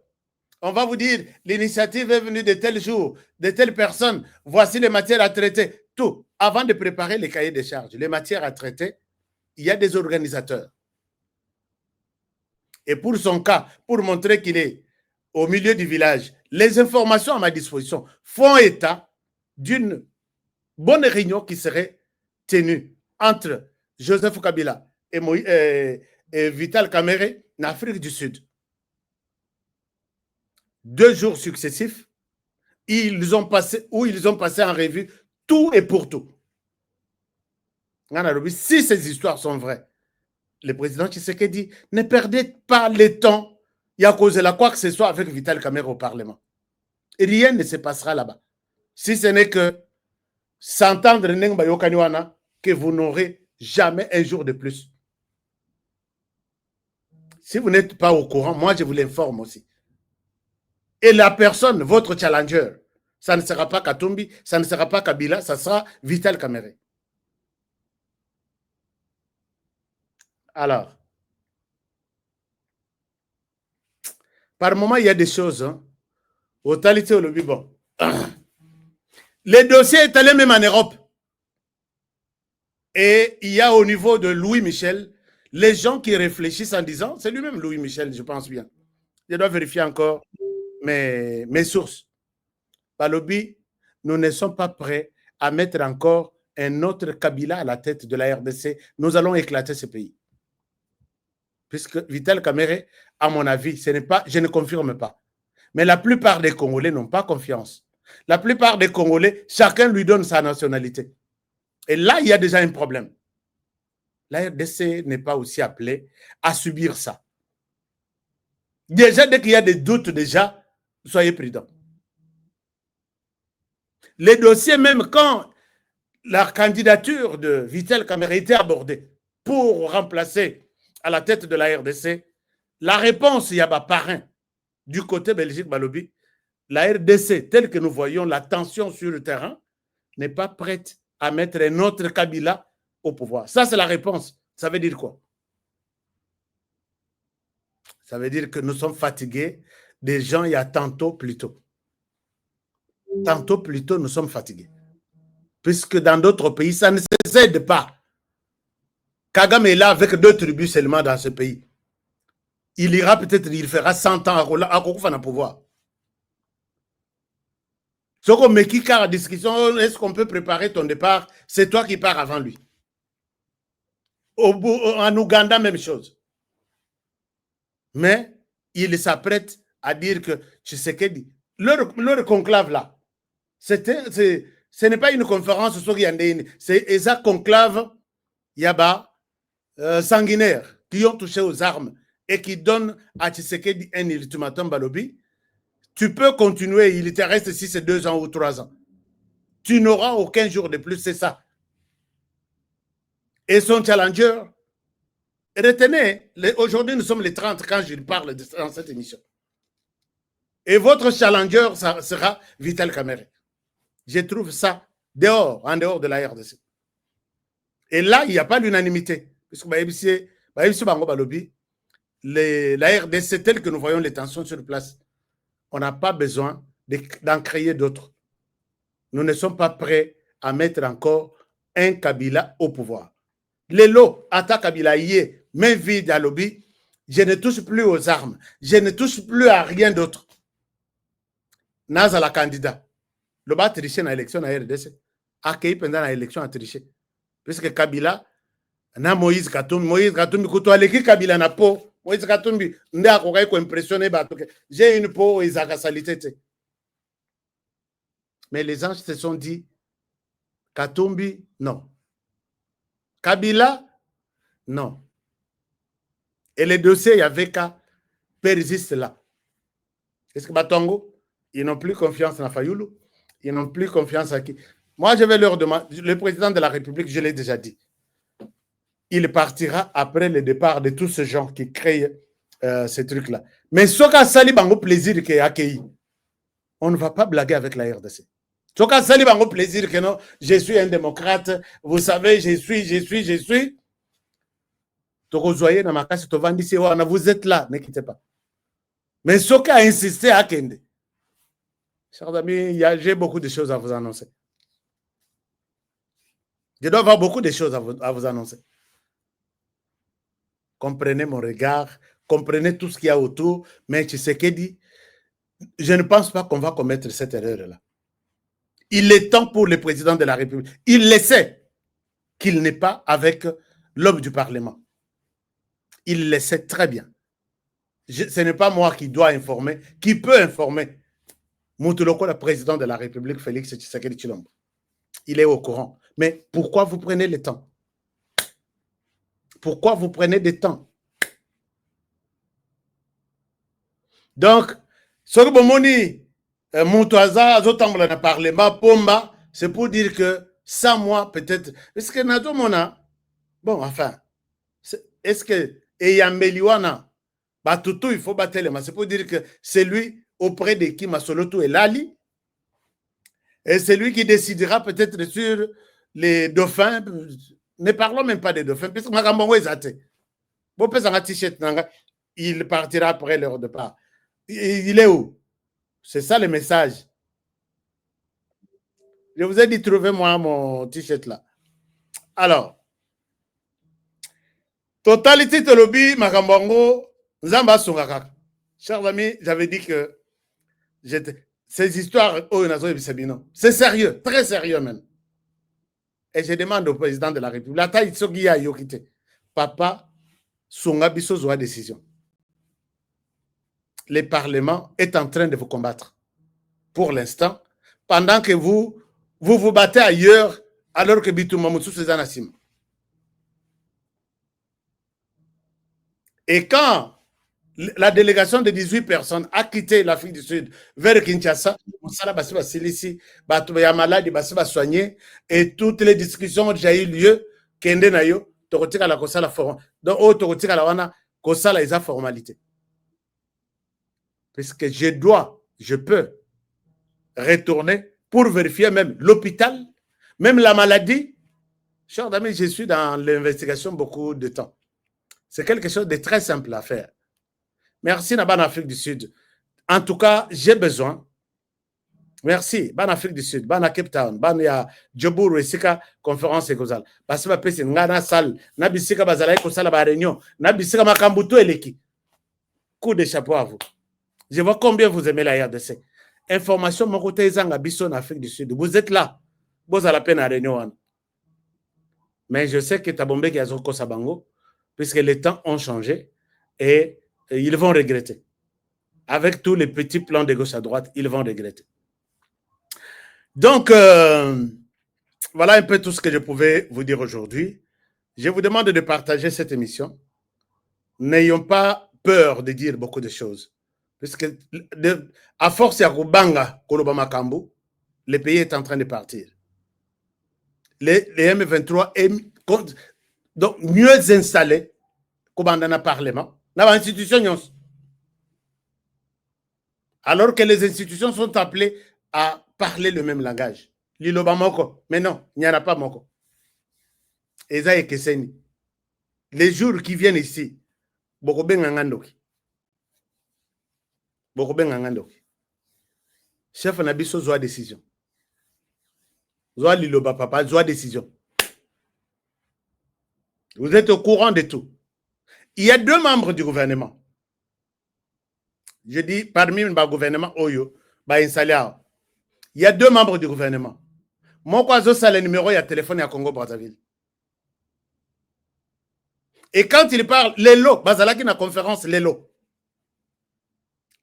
on va vous dire l'initiative est venue de tel jour, de telle personne, voici les matières à traiter. Tout. Avant de préparer les cahiers de charges, les matières à traiter, il y a des organisateurs. Et pour son cas, pour montrer qu'il est au milieu du village, les informations à ma disposition font état d'une bonne réunion qui serait tenue entre Joseph Kabila et Vital Kamerhe en Afrique du Sud. 2 jours successifs, ils ont passé en revue tout et pour tout. Si ces histoires sont vraies, le président Tshisekedi, ne perdez pas le temps. Il y a causé là quoi que ce soit avec Vital Kamerhe au Parlement. Et rien ne se passera là-bas. Si ce n'est que s'entendre que vous n'aurez jamais un jour de plus. Si vous n'êtes pas au courant, moi je vous l'informe aussi. Et la personne, votre challenger, ça ne sera pas Katumbi, ça ne sera pas Kabila, ça sera Vital Kamerhe. Alors, par moment, il y a des choses. Au talité au lobby, bon. Les dossiers est allé même en Europe. Et il y a au niveau de Louis Michel, les gens qui réfléchissent en disant, c'est lui-même Louis Michel, je pense bien. Je dois vérifier encore mes sources. Par lobby, nous ne sommes pas prêts à mettre encore un autre Kabila à la tête de la RDC. Nous allons éclater ce pays. Puisque Vital Kamerhe, à mon avis, je ne confirme pas. Mais la plupart des Congolais n'ont pas confiance. La plupart des Congolais, chacun lui donne sa nationalité. Et là, il y a déjà un problème. La RDC n'est pas aussi appelée à subir ça. Déjà, dès qu'il y a des doutes, déjà, soyez prudents. Les dossiers, même quand la candidature de Vital Kamerhe était abordée pour remplacer à la tête de la RDC, la réponse, il y a un parrain du côté Belgique Balobi. La RDC, telle que nous voyons la tension sur le terrain, n'est pas prête à mettre un autre Kabila au pouvoir. Ça, c'est la réponse. Ça veut dire quoi? Ça veut dire que nous sommes fatigués des gens il y a tantôt plus tôt. Tantôt plus tôt, nous sommes fatigués. Puisque dans d'autres pays, ça ne s'aide pas. Kagame est là avec 2 tribus seulement dans ce pays. Il ira peut-être, il fera 100 ans à Kokofana pouvoir. Ce qu'on me quitte à la discussion, est-ce qu'on peut préparer ton départ? C'est toi qui pars avant lui. En Ouganda, même chose. Mais il s'apprête à dire que Tshisekedi, leur conclave là, ce n'est pas une conférence sur Yandéine, c'est un conclave Yaba sanguinaire qui ont touché aux armes et qui donnent à Tshisekedi un ultimatum Balobi. Tu peux continuer, il te reste si c'est 2 ans ou 3 ans. Tu n'auras aucun jour de plus, c'est ça. Et son challenger, retenez, aujourd'hui nous sommes les 30 quand je parle dans cette émission. Et votre challenger ça sera Vital Kamerhe. Je trouve ça en dehors de la RDC. Et là, il n'y a pas d'unanimité. Puisque la RDC, telle que nous voyons les tensions sur place, on n'a pas besoin d'en créer d'autres. Nous ne sommes pas prêts à mettre encore un Kabila au pouvoir. Les lots, attaque Kabila, main vide à lobby, je ne touche plus aux armes, je ne touche plus à rien d'autre. Naza la candidat. Le bas triché dans l'élection à RDC. Accueilli pendant l'élection à tricher. Puisque Kabila, na Moïse Katumbi, kuto aleki Kabila na po, Moïse Katumbi, nda ko impressionné ba. J'ai une peau et salité. Mais les anges se sont dit, Katumbi, non. Kabila, non. Et les dossiers, il y avait qu'à persister là. Est-ce que Batongo, ils n'ont plus confiance en Fayoulou? Ils n'ont plus confiance à qui? Moi, je vais leur demander, le président de la République, je l'ai déjà dit, il partira après le départ de tous ces gens qui créent ces trucs-là. Mais ce qu'a sali bango plaisir qu'il a accueilli, on ne va pas blaguer avec la RDC. Ce qu'a sali bango plaisir que non, je suis un démocrate, vous savez, je suis. Vous êtes là, ne quittez pas. Mais ce qui a insisté à Kende, chers amis, j'ai beaucoup de choses à vous annoncer. Je dois avoir beaucoup de choses à vous annoncer. Comprenez mon regard, comprenez tout ce qu'il y a autour, mais Tshisekedi, je ne pense pas qu'on va commettre cette erreur-là. Il est temps pour le président de la République. Il le sait qu'il n'est pas avec l'homme du Parlement. Il le sait très bien. Ce n'est pas moi qui dois informer, qui peut informer Moutuloko, le président de la République, Félix Tshisekedi Tshilombo. Il est au courant. Mais pourquoi vous prenez le temps? Pourquoi vous prenez du temps? Donc, ce que vous dites, Moutouaza, Zotamboula na Parlement, Pomba, c'est pour dire que sans moi, peut-être. Est-ce que Nato Mona, bon, enfin, est-ce que Eyambeliwana, Batutu, il faut battre les mains. C'est pour dire que c'est lui auprès de qui Masoloto est Lali. Et c'est lui qui décidera peut-être sur les dauphins. Ne parlons même pas des dauphins, puisque il partira après leur départ. Il est où? C'est ça le message. Je vous ai dit, trouvez-moi mon t-shirt là. Alors, totalité de lobby, Makambongo, Zamba Sungaka. Chers amis, j'avais dit que ces histoires, c'est sérieux, très sérieux même. Et je demande au président de la République, la taille de Papa, Sunga Biso a décision. Le Parlement est en train de vous combattre. Pour l'instant, pendant que vous battez ailleurs, alors que Bitouma Moussou c'est Zanassim. Et quand la délégation de 18 personnes a quitté l'Afrique du Sud vers Kinshasa, malade, et toutes les discussions ont déjà eu lieu, donc, la formalité. Parce que je peux retourner pour vérifier même l'hôpital, même la maladie. Chers amis, je suis dans l'investigation beaucoup de temps. C'est quelque chose de très simple à faire. Merci, Naban Afrique du Sud. En tout cas, j'ai besoin. Merci, Ban Afrique du Sud, Ban à Cape Town, Ban ya Djobourou et Sika, conférence et causale. Parce que c'est une grande salle, Nabisika Bazalaï, Kosala Réunion, Nabisika Makambuto et l'équipe. Coup de chapeau à vous. Je vois combien vous aimez la RDC. Information, mon côté, Zanga Bisso en Afrique du Sud. Vous êtes là. Vous avez la peine à Réunion. Mais je sais que Tabombé qui a Zoko Sabango, puisque les temps ont changé et ils vont regretter. Avec tous les petits plans de gauche à droite, ils vont regretter. Donc, voilà un peu tout ce que je pouvais vous dire aujourd'hui. Je vous demande de partager cette émission. N'ayons pas peur de dire beaucoup de choses. Puisque, à force à Rubanga, Kolobamakambou, le pays est en train de partir. Les M23 est donc mieux installés qu'au Bandana Parlement, dans l'institution. Alors que les institutions sont appelées à parler le même langage. Liloba moko. Mais non, il n'y en a pas moko. Eza et Keseni. Les jours qui viennent ici, Bokobe Ngangandoki. Bokobe Ngangandoki. Chef Nabiso Zoa décision. Zoa Liloba papa, Zoa décision. Vous êtes au courant de tout. Il y a 2 membres du gouvernement. Je dis parmi le gouvernement Oyo, il y a 2 membres du gouvernement. Mon quoi ça le numéro, il y a téléphone à Congo Brazzaville. Et quand il parle, Lelo, Bazalaki na conférence Lelo.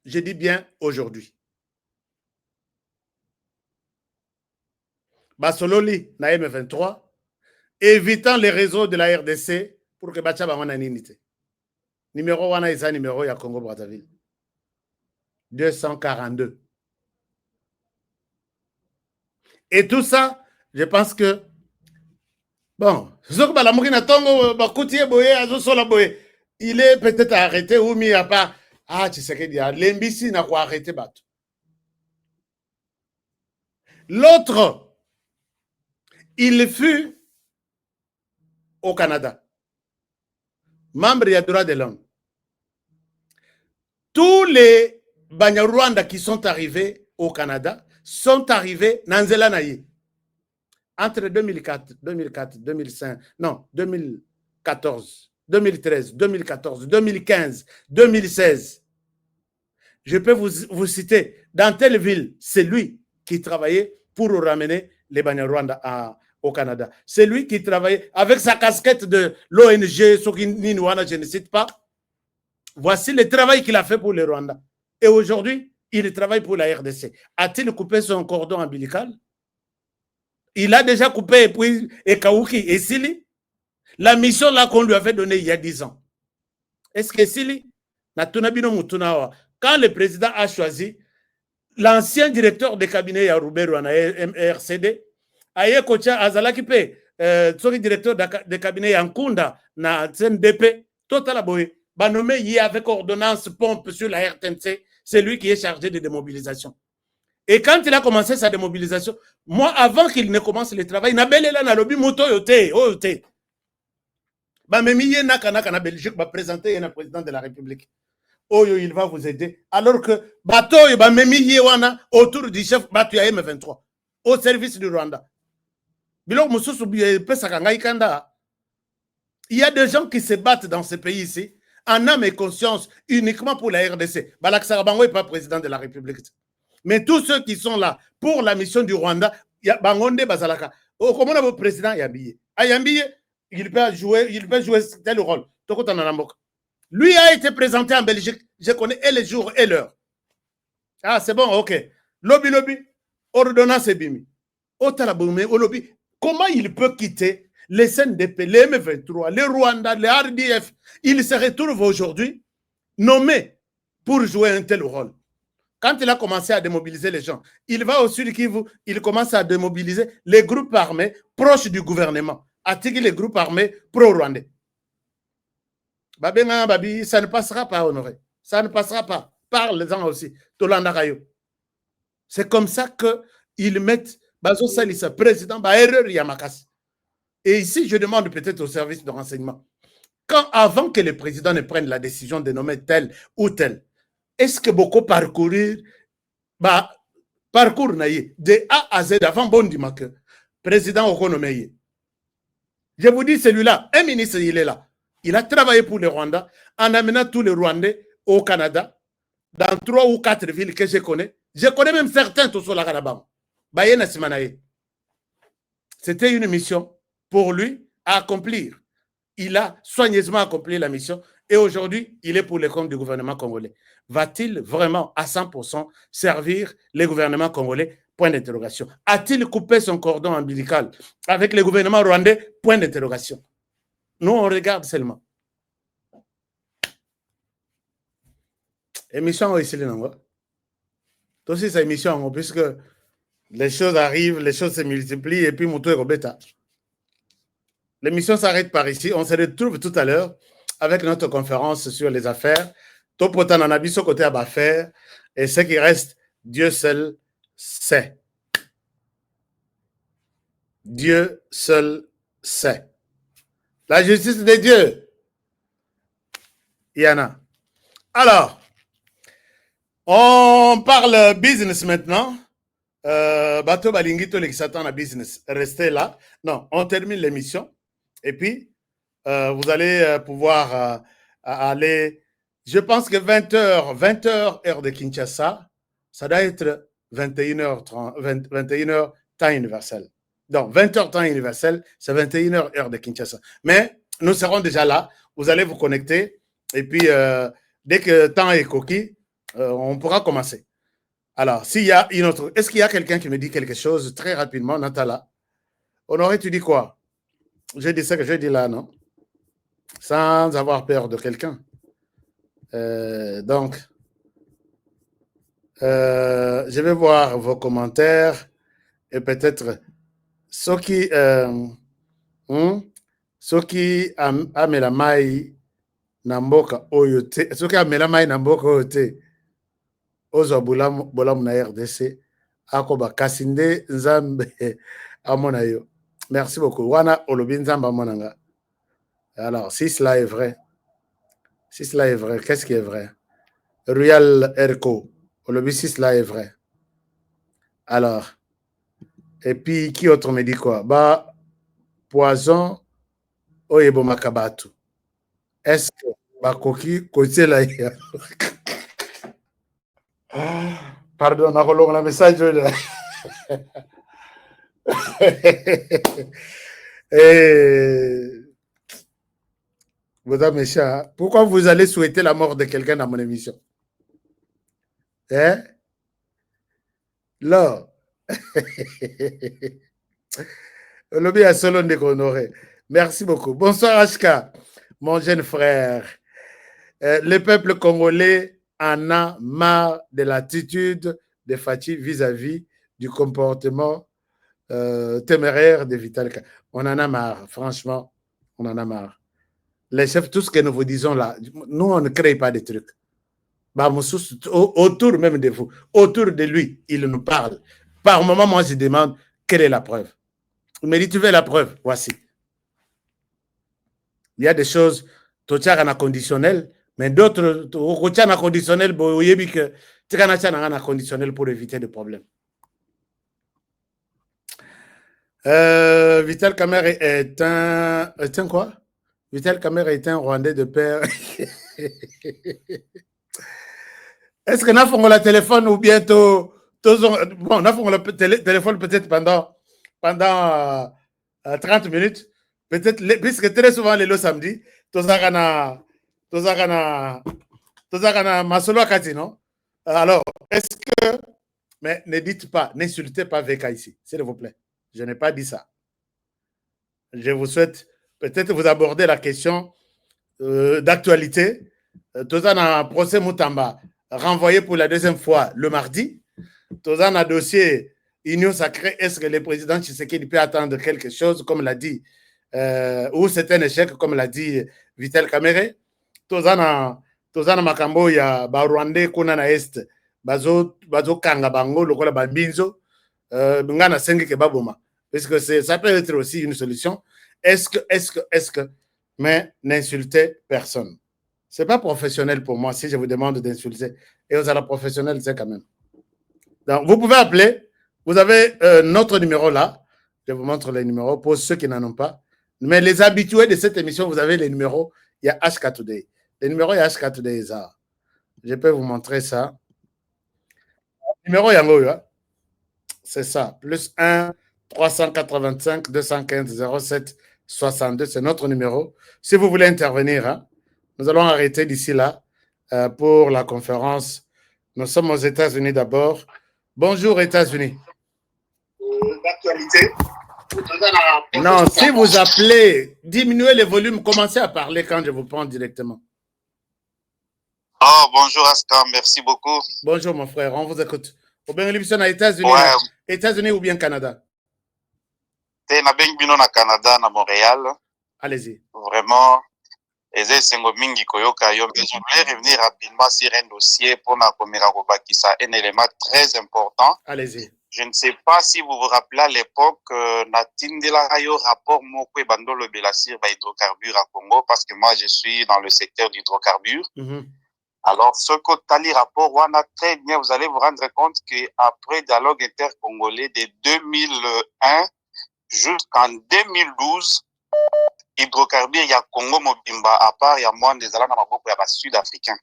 Je dis bien aujourd'hui. Basololi na M23, évitant les réseaux de la RDC pour que Bacha Bango na ninité. Numéro 1 est numéro ya Congo Brazzaville. 242. Et tout ça, je pense que bon, il est peut-être arrêté ou mis à part. Ah, tu sais qu'il y a l'embissi n'a pas arrêté. L'autre, il fut au Canada, membre des droits de l'homme. Tous les Banyarwanda qui sont arrivés au Canada sont arrivés dans Nzela Naye. Entre 2004, 2005, non, 2014, 2013, 2014, 2015, 2016. Je peux vous citer, dans telle ville, c'est lui qui travaillait pour ramener les Banyarwanda au Canada. C'est lui qui travaillait avec sa casquette de l'ONG, je ne cite pas. Voici le travail qu'il a fait pour les Rwandais. Et aujourd'hui, il travaille pour la RDC. A-t-il coupé son cordon ombilical? Il a déjà coupé puis Ekauki et Sili. La mission là qu'on lui avait donnée il y a 10 ans. Est-ce que Sili, quand le président a choisi l'ancien directeur de cabinet Yaruberu na RCD, Aye Kocha Azalaki Pe, directeur de cabinet Yankunda na CNDP, total aboye. Nommé hier avec ordonnance pompe sur la RTNC, c'est lui qui est chargé de démobilisation. Et quand il a commencé sa démobilisation, moi, avant qu'il ne commence le travail, il a lobby moto yote. Na Belgique va présenter un président de la République. Il va vous aider. Alors que bateau autour du chef Batu M23 au service du Rwanda. Il y a des gens qui se battent dans ce pays ici en âme et conscience uniquement pour la RDC. Balak Sarabango n'est pas président de la République. Mais tous ceux qui sont là pour la mission du Rwanda, Bangonde Bazalaka. Comment le président Yambiye? Il peut jouer tel rôle. Lui a été présenté en Belgique. Je connais et les jours et l'heure. Ah, c'est bon, ok. Lobby, ordonnance Bimi. Lobby. Comment il peut quitter les CNDP, les M23, les Rwanda, les RDF? Il se retrouve aujourd'hui nommé pour jouer un tel rôle. Quand il a commencé à démobiliser les gens, il va au Sud Kivu, il commence à démobiliser les groupes armés proches du gouvernement, attaquer les groupes armés pro-rwandais. Babi, ça ne passera pas, Honoré. Ça ne passera pas. Parle-en aussi. Tolanda Rayo. C'est comme ça qu'ils mettent Bazo Salissa, président, erreur Yamakas. Et ici, je demande peut-être au service de renseignement, avant que le président ne prenne la décision de nommer tel ou tel, est-ce que beaucoup parcourir parcours de A à Z avant bon dimanche, président Okonomeye? Je vous dis, celui-là, un ministre, il est là. Il a travaillé pour le Rwanda en amenant tous les Rwandais au Canada, dans 3 ou 4 villes que je connais. Je connais même certains tout sur la Canada. C'était une mission pour lui à accomplir. Il a soigneusement accompli la mission et aujourd'hui, il est pour le compte du gouvernement congolais. Va-t-il vraiment à 100% servir le gouvernement congolais? Point d'interrogation. A-t-il coupé son cordon ombilical avec le gouvernement rwandais? Point d'interrogation. Nous, on regarde seulement. Émission ici, toi aussi, c'est émission, puisque les choses arrivent, les choses se multiplient, et puis Moutou et Robeta. L'émission s'arrête par ici. On se retrouve tout à l'heure avec notre conférence sur les affaires. Topotan en abisso côté à affaires. Et ce qui reste, Dieu seul sait. Dieu seul sait. La justice de Dieu. Il y en a. Alors, on parle business maintenant. Bateau Balingito, les qui s'attendent à business. Restez là. Non, on termine l'émission. Et puis, vous allez pouvoir aller, je pense que 20h, heure de Kinshasa, ça doit être 21h30, 21h temps universel. Donc, 20h temps universel, c'est 21h heure de Kinshasa. Mais nous serons déjà là. Vous allez vous connecter. Et puis, dès que temps est coquille, on pourra commencer. Alors, s'il y a une autre... Est-ce qu'il y a quelqu'un qui me dit quelque chose très rapidement, Natala? Honoré, tu dis quoi? Je dis ça que je dis là, non? Sans avoir peur de quelqu'un. Donc, je vais voir vos commentaires et peut-être ceux qui amela mai na mboka oyo te, ceux qui amela mai na mboka oyo te ozwa bolamu na RDC akoba kasi nde nzambe amona yo. Merci beaucoup. Wana olobi nzambe amona nga. Alors, si cela est vrai, qu'est-ce qui est vrai? Royal Erco, olobi si cela est vrai. Alors, et puis qui autre me dit quoi? Bah, poison oyebo makabatu. Est-ce que bakoki kotiela ya? Pardon, on a la message. Madame Mécha, pourquoi vous allez souhaiter la mort de quelqu'un dans mon émission? Hein? Là. Lobby à Solon de Honoré. Merci beaucoup. Bonsoir Ashka, mon jeune frère. Le peuple congolais en a marre de l'attitude de Fachi vis-à-vis du comportement téméraire de Vital Kamerhe. On en a marre, franchement, on en a marre. Les chefs, tout ce que nous vous disons là, nous, on ne crée pas des trucs. Autour même de vous, autour de lui, il nous parle. Par moment, moi, je demande, quelle est la preuve? Il me dit, tu veux la preuve? Voici. Il y a des choses, tu tiens en conditionnel, mais d'autres, tu tiens en conditionnel, tu tiens en conditionnel pour éviter des problèmes. Vital Kamerhe est un quoi? Vital Kamerhe est un Rwandais de père. Est-ce que nous avons le téléphone ou bientôt? Bon, nous avons le téléphone peut-être pendant 30 minutes. Peut-être, puisque très souvent, le samedi, tous agana masolo akati, non? Alors, est-ce que, mais ne dites pas, n'insultez pas Veka ici, s'il vous plaît. Je n'ai pas dit ça. Je vous souhaite peut-être vous aborder la question d'actualité. Tozana procès Moutamba renvoyé pour la deuxième fois le mardi. Tozana dossier Union sacrée. Est-ce que le président Tshisekedi peut attendre quelque chose, comme l'a dit, ou c'est un échec, comme l'a dit Vital Kamerhe? Tozana makambo ya ba Rwandais kuna na est bazo kanga bango lokola bambinzo ngana sengi ke baboma. Parce que ça peut être aussi une solution. Est-ce que, mais n'insultez personne. Ce n'est pas professionnel pour moi si je vous demande d'insulter. Et vous êtes professionnel, c'est quand même. Donc, vous pouvez appeler. Vous avez notre numéro là. Je vous montre les numéros pour ceux qui n'en ont pas. Mais les habitués de cette émission, vous avez les numéros. Il y a HK Today. Les numéros, il y a HK Today. Je peux vous montrer ça. Le numéro, il y a c'est ça. Plus 1 385 215 07 62. C'est notre numéro. Si vous voulez intervenir, hein, nous allons arrêter d'ici là pour la conférence. Nous sommes aux États-Unis d'abord. Bonjour, États-Unis. D'actualité. Non, si vous appelez, diminuez le volume, commencez à parler quand je vous prends directement. Oh, bonjour Askan, merci beaucoup. Bonjour mon frère, on vous écoute. Ou bien l'émission aux États-Unis, ouais. États-Unis ou bien Canada? T'es na bino na Canada, na Montréal. Allez-y. Vraiment, je voulais revenir rapidement sur un dossier pour na komera kobakisa un élément très important. Allez-y. Je ne sais pas si vous vous rappelez à l'époque, na tindela yo rapport moko bandolo belasir ba hydrocarbures à Congo, parce que moi je suis dans le secteur d'hydrocarbures. Alors, ce que Tali rapport, on a très bien, vous allez vous rendre compte qu'après le dialogue intercongolais de 2001 jusqu'en 2012, hydrocarbures, il y a Congo Mobimba, à part, il y a moins des alans il y a sud-africains.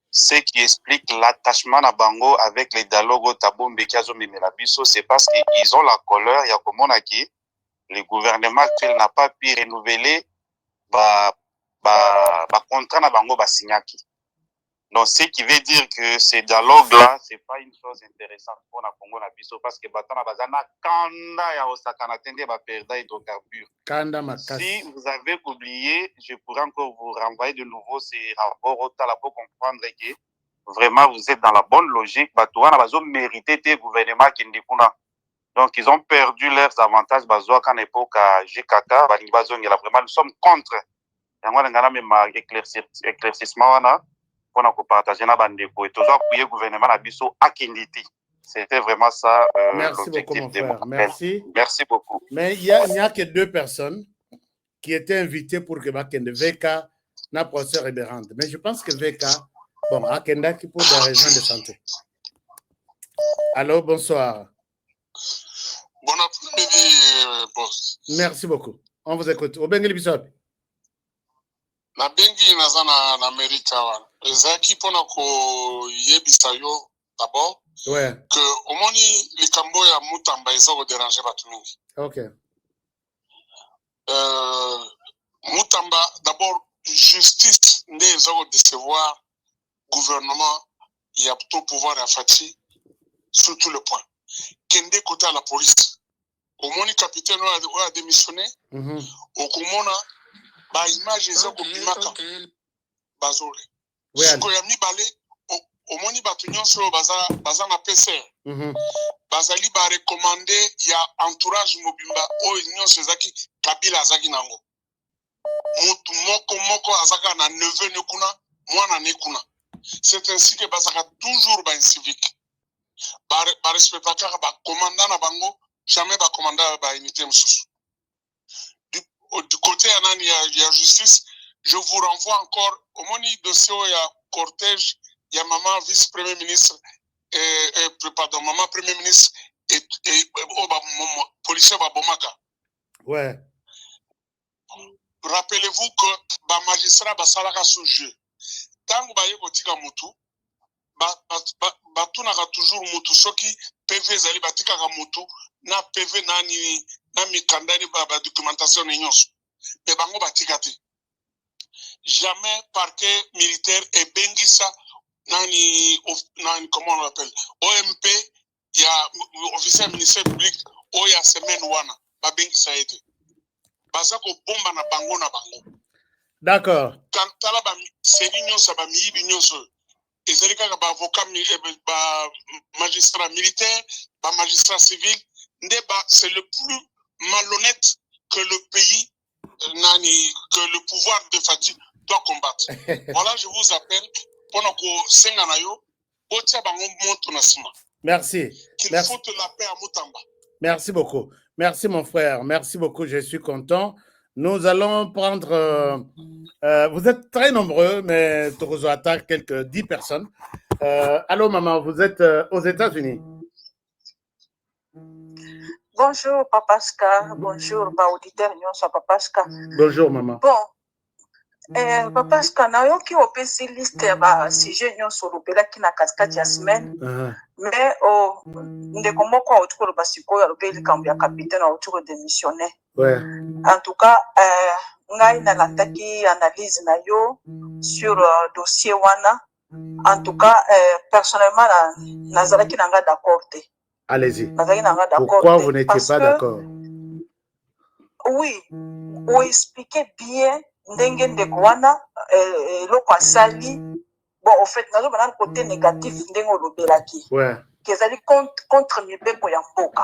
Ce qui explique l'attachement à Bango avec les dialogues au Tabombe Kiazo Memelabiso, c'est parce qu'ils ont la colère, il y a comme on a dit, le gouvernement actuel n'a pas pu renouveler, contrat na Bango Basignaki. Donc, ce qui veut dire que ces dialogues-là, ce n'est pas une chose intéressante pour le Congo Nabiso parce que Batana Bazana, Kanda ya Osaka Natende va perdre hydrocarbures. Si vous avez oublié, je pourrais encore vous renvoyer de nouveau ces rapports au Tala pour comprendre que vraiment vous êtes dans la bonne logique. Batouana Bazo mérité des gouvernements qui n'ont. Donc, ils ont perdu leurs avantages. Bazo à l'époque à JKK, vraiment, nous sommes contre. Il y a même éclaircissement. Pour nous partager na bandeko et toujours appuyer le gouvernement na biso à Kinditi. C'était vraiment ça l'objectif de mon appel. Merci beaucoup. Mais il n'y a que 2 personnes qui étaient invitées pour que Bakende VK n'a professeur Eberande. Mais je pense que VK, bon, Akenda qui pour des raisons de santé. Allô, bonsoir. Bon après-midi, boss. Merci beaucoup. On vous écoute. Au Bengali Bissot. Na bengi naza na Amerika wana ezaki mpona koyebisa yo d'abord que omoni likambo ya Mutamba eza koderange bato mingi. Mutamba d'abord justice nde eza kodecevoir gouvernement ya to pouvoir ya Fati sur tout le point kende côté à la police omoni capitaine oyo a démissionné okomona ba image eza kopimaka bazole siko ya mibale omoni bato nyonso baza na PCR bazali barekomande ya entourage mobimba oyo nyonso ezaki Kabila azaki nango mutu moko azaka na neveu ne kuna mwana ne kuna. C'est ainsi que bazaka toujours ba civique barespectaka bakomanda na bango jamais bakomanda ba unité mosusu. Du côté ya justice, je vous renvoie encore au moni dossier ya cortège, ya maman vice-premier ministre pardon, maman premier ministre et policier Babomaka. Ouais. Rappelez-vous que ba magistrat basalaka sous jeu. Tango ba yekotika mutu batunaka toujours mutu soki PV zali batikaka mutu na PV nani na mikandani ba documentation nyonso mais bango batika te jamais parquet militaire et bengisa nani comment on l'appelle OMP ya officier ministère public o ya semaine wana ba bengisa ete baza ko bomba na bango. D'accord. Quand tala ba seni nyonso ba miyibi nyonso ezali kaka ba avocat ba magistrat militaire ba magistrat civil c'est le plus malhonnête que le pays que le pouvoir de Fati doit combattre. Voilà, je vous appelle pour Merci. Qu'il faut la paix à Mutamba. Merci beaucoup. Merci mon frère. Merci beaucoup. Je suis content. Nous allons prendre... vous êtes très nombreux, mais Tokozo attaque quelques 10 personnes. Allô maman, vous êtes aux États-Unis. Bonjour Papa Ska, bonjour auditeur nyonso Papa Ska. Bonjour maman. Bon, Papa Ska na yoki opesi liste ya ba sujet nyonso lobelaki na katikati ya semaine. Mais ndeko moko autour ba sikoyo lobeli likambo ya capitaine autour démissionner. Ouais. En tout cas, ngai na lataki analyse na yo sur dossier wana. En tout cas, personnellement nazalaki nanga d'accord te. Allez-y. Pourquoi vous n'étiez pas d'accord? Oui, vous expliquez bien ndenge ndeko wana loko asali. Bon, au fait, nous avons un côté négatif ndenge olobelaki. Ouais. Kezali contre mibeko ya mboka.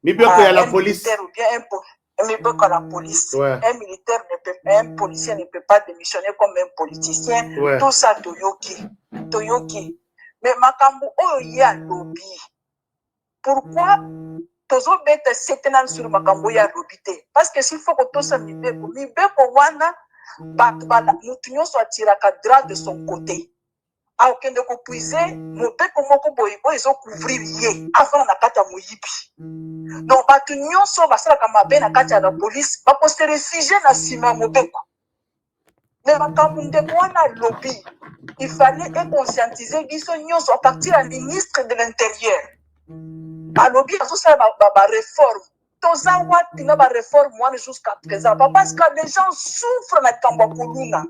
Mibeko ya la police. Ou bien mibeko ya la police. Ouais. Un militaire ne peut, un policier ne peut pas démissionner comme un politicien. Ouais. Tout ça toyoki. Mais makambu oyo ya lobby. Pourquoi tozo bete setenal sur makambo ya lobité? Parce que s'il faut que tout ça mibeko wana mutu nyonso atiraka droit de son côté. Aokende ko puiser mobeko moko boye ezo couvrir ye avant na kati ya moyibi. Donc batu nyonso basalaka mabe na kati ya la police bako se réfugier na sima mobeko. Mais makambo ndeko wana lobby, il fallait conscientiser biso nyonso à partir du ministre de l'Intérieur. Alobi azosala ba réforme toza wati na ba réforme wana jusqu'à présent parce que les gens souffrent na kambo kuluna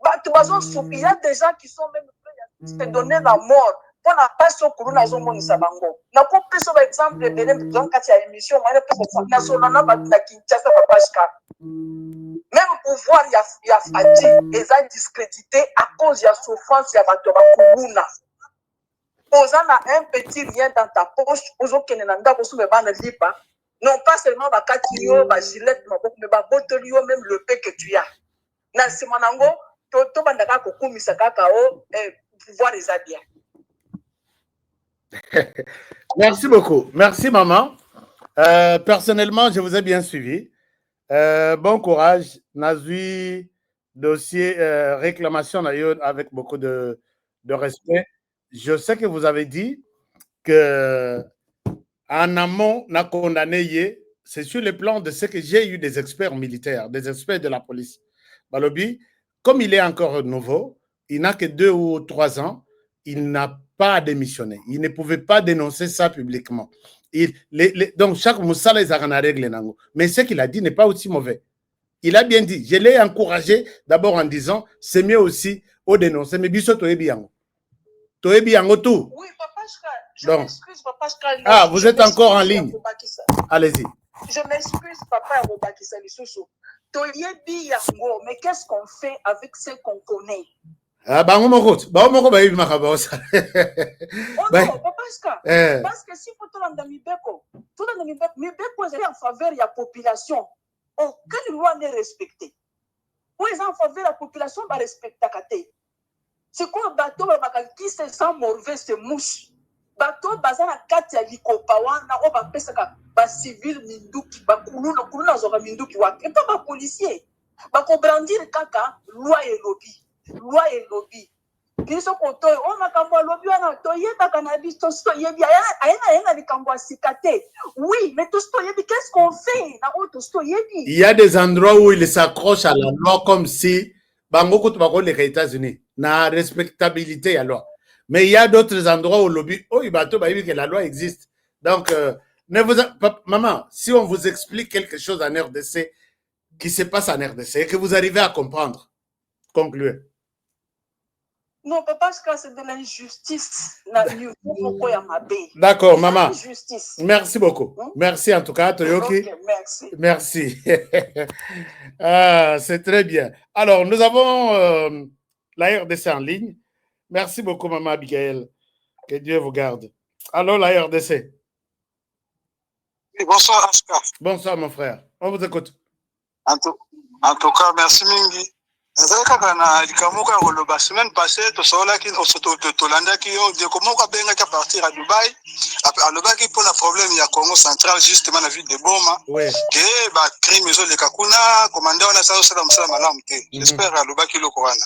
Il y a des gens qui sont même prêts à se donner la mort pour ne pas se courir dans un monde sabango. N'a pas pris par exemple de dans quand il y a émission, on a pris national na Kinshasa papashka. Même pouvoir il y a fatigue, ils ont discrédité à cause de la souffrance il y a battu kuluna. Posant un petit rien dans ta poche, aux autres n'anda pour se mettre lipa. Non pas seulement ba katio, ba gilet, mais ba botolio même le paix que tu as. Na simanango to bandaka kokumisa kakao pouvoir les bien. Merci beaucoup. Merci, maman. Personnellement, je vous ai bien suivi. Bon courage. Nazui, dossier, réclamation avec beaucoup de respect. Je sais que vous avez dit que en amont, on a condamné, c'est sur le plan de ce que j'ai eu des experts militaires, des experts de la police. Balobi, comme il est encore nouveau, il n'a que 2 ou 3 ans, il n'a pas démissionné. Il ne pouvait pas dénoncer ça publiquement. Donc, chaque moussala est à règle. Mais ce qu'il a dit n'est pas aussi mauvais. Il a bien dit. Je l'ai encouragé d'abord en disant c'est mieux aussi au dénoncer. Mais biso toebi yango. Toebi yango tout. Oui, papa, je m'excuse, papa. Ah, vous êtes encore en ligne. Allez-y. Je m'excuse, papa, Robakisa Lisusu. Toyebi yango, mais qu'est-ce qu'on fait avec ce qu'on connaît? Ah, bah, on m'a dit, bah, on m'a dit, oh non, parce que si vous avez Mibeko, Mibeko est en faveur de la population. Aucune loi n'est respectée. Où ils sont en faveur de la population, va respecter. C'est quoi le bateau qui se sent mauvais, se mouche. Bateau basé na kati ya likopa wana o ba pesaka ba civil minduki ba kuluna zoka minduki wa et pas ba policier. Ba ko brandir kaka loi et lobby. Loi et lobby. Biso koto o makambo lobby wana to yeba kana biso sto yebi ayena bikambo sikate. Oui, mais to sto yebi qu'est-ce qu'on fait? Na o to sto yebi. Il y a des endroits où ils s'accrochent à la loi comme si bango ko to ba ko les États-Unis na respectabilité à la loi. Mais il y a d'autres endroits où lobby oh il bateau ba que la loi existe. Donc maman, si on vous explique quelque chose en RDC qui se passe en RDC et que vous arrivez à comprendre, concluez. Non, parce que c'est de l'injustice. D'accord, maman. Merci beaucoup. Merci en tout cas, Toyoki. Okay, merci. Merci. Ah, c'est très bien. Alors, nous avons la RDC en ligne. Merci beaucoup, maman Abigail. Que Dieu vous garde. Alors, la RDC. Et bonsoir, Aska. Bonsoir, mon frère. On vous écoute. En tout cas, merci, Mingi. Kaka na likamuka koloba semaine passée tosolaki tolandaki yo de comment ka benga ka partir à Dubaï alobaki pour la problème ya Congo central justement la ville de Boma que ba crime zo le kakuna commandant na sa sala msala malamu te j'espère alobaki loko wana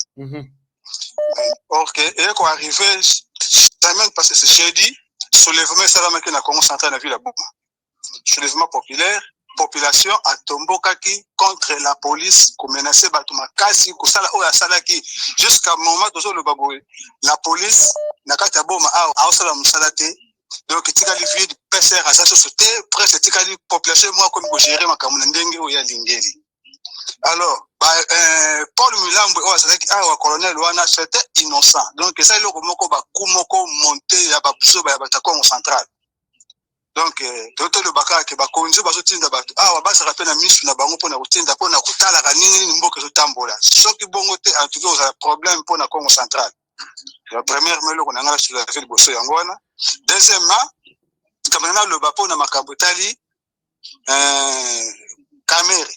OK et ko arrivé semaine passée c'est jeudi soulèvement salama que na Congo central la ville de Boma soulèvement population a tombokaki contre la police pour menacer Batuma Kasi kusala oya salaki jusqu'à moment toujours le baboy la police na kata Boma a osala musalate donc tikali vide PCR à sa société presque tikali population moi comme gérer makamuna ndenge oya lingeli alors Paul Milambo oya salaki wa colonel wana c'était innocent donc ça il moko ba kumoko monter ya ba buso ba Congo central. Donc, toto le baka ke bakonzi bazotinda bato awa basa rapena misu na bango pona kotinda pona kotala kanini mboka zotambola soki bongo te en tout cas vous avez problème pona Congo central. La première melo qu'on a sur la ville bosso yangona. Deuxièmement, kamena le bapo na makabotali Kamere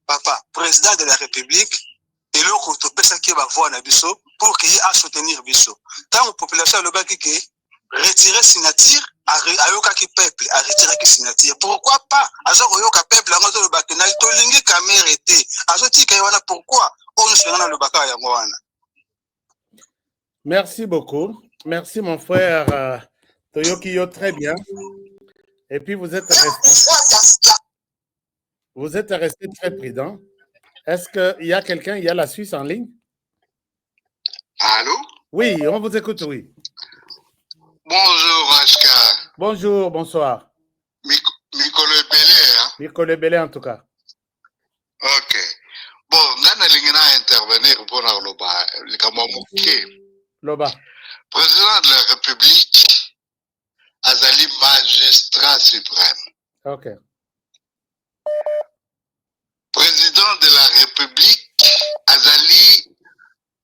papa président de la République et loko to pesa ki ba voix na biso pour qu'il y a soutenir biso. Tant la population le baki ke retirer signature ayoka ki peuple a retirer ki signature pourquoi pas azoko yoka peuple ango le bakena to lingi Kamere été azoti ka wana pourquoi on se na le baka ya wana. Merci beaucoup. Merci mon frère Toyoki yo très bien. Et puis vous êtes resté très prudent. Est-ce qu'il y a quelqu'un, il y a la Suisse en ligne? Allô? Oui, on vous écoute, oui. Bonjour, Aska. Bonjour, bonsoir. Mikolo Belé, hein? Mikolo Belé, en tout cas. Ok. Bon, ngana lingina intervenir pour le Loba. Président de la République, Azali magistrat suprême. Ok. Président de la République, Azali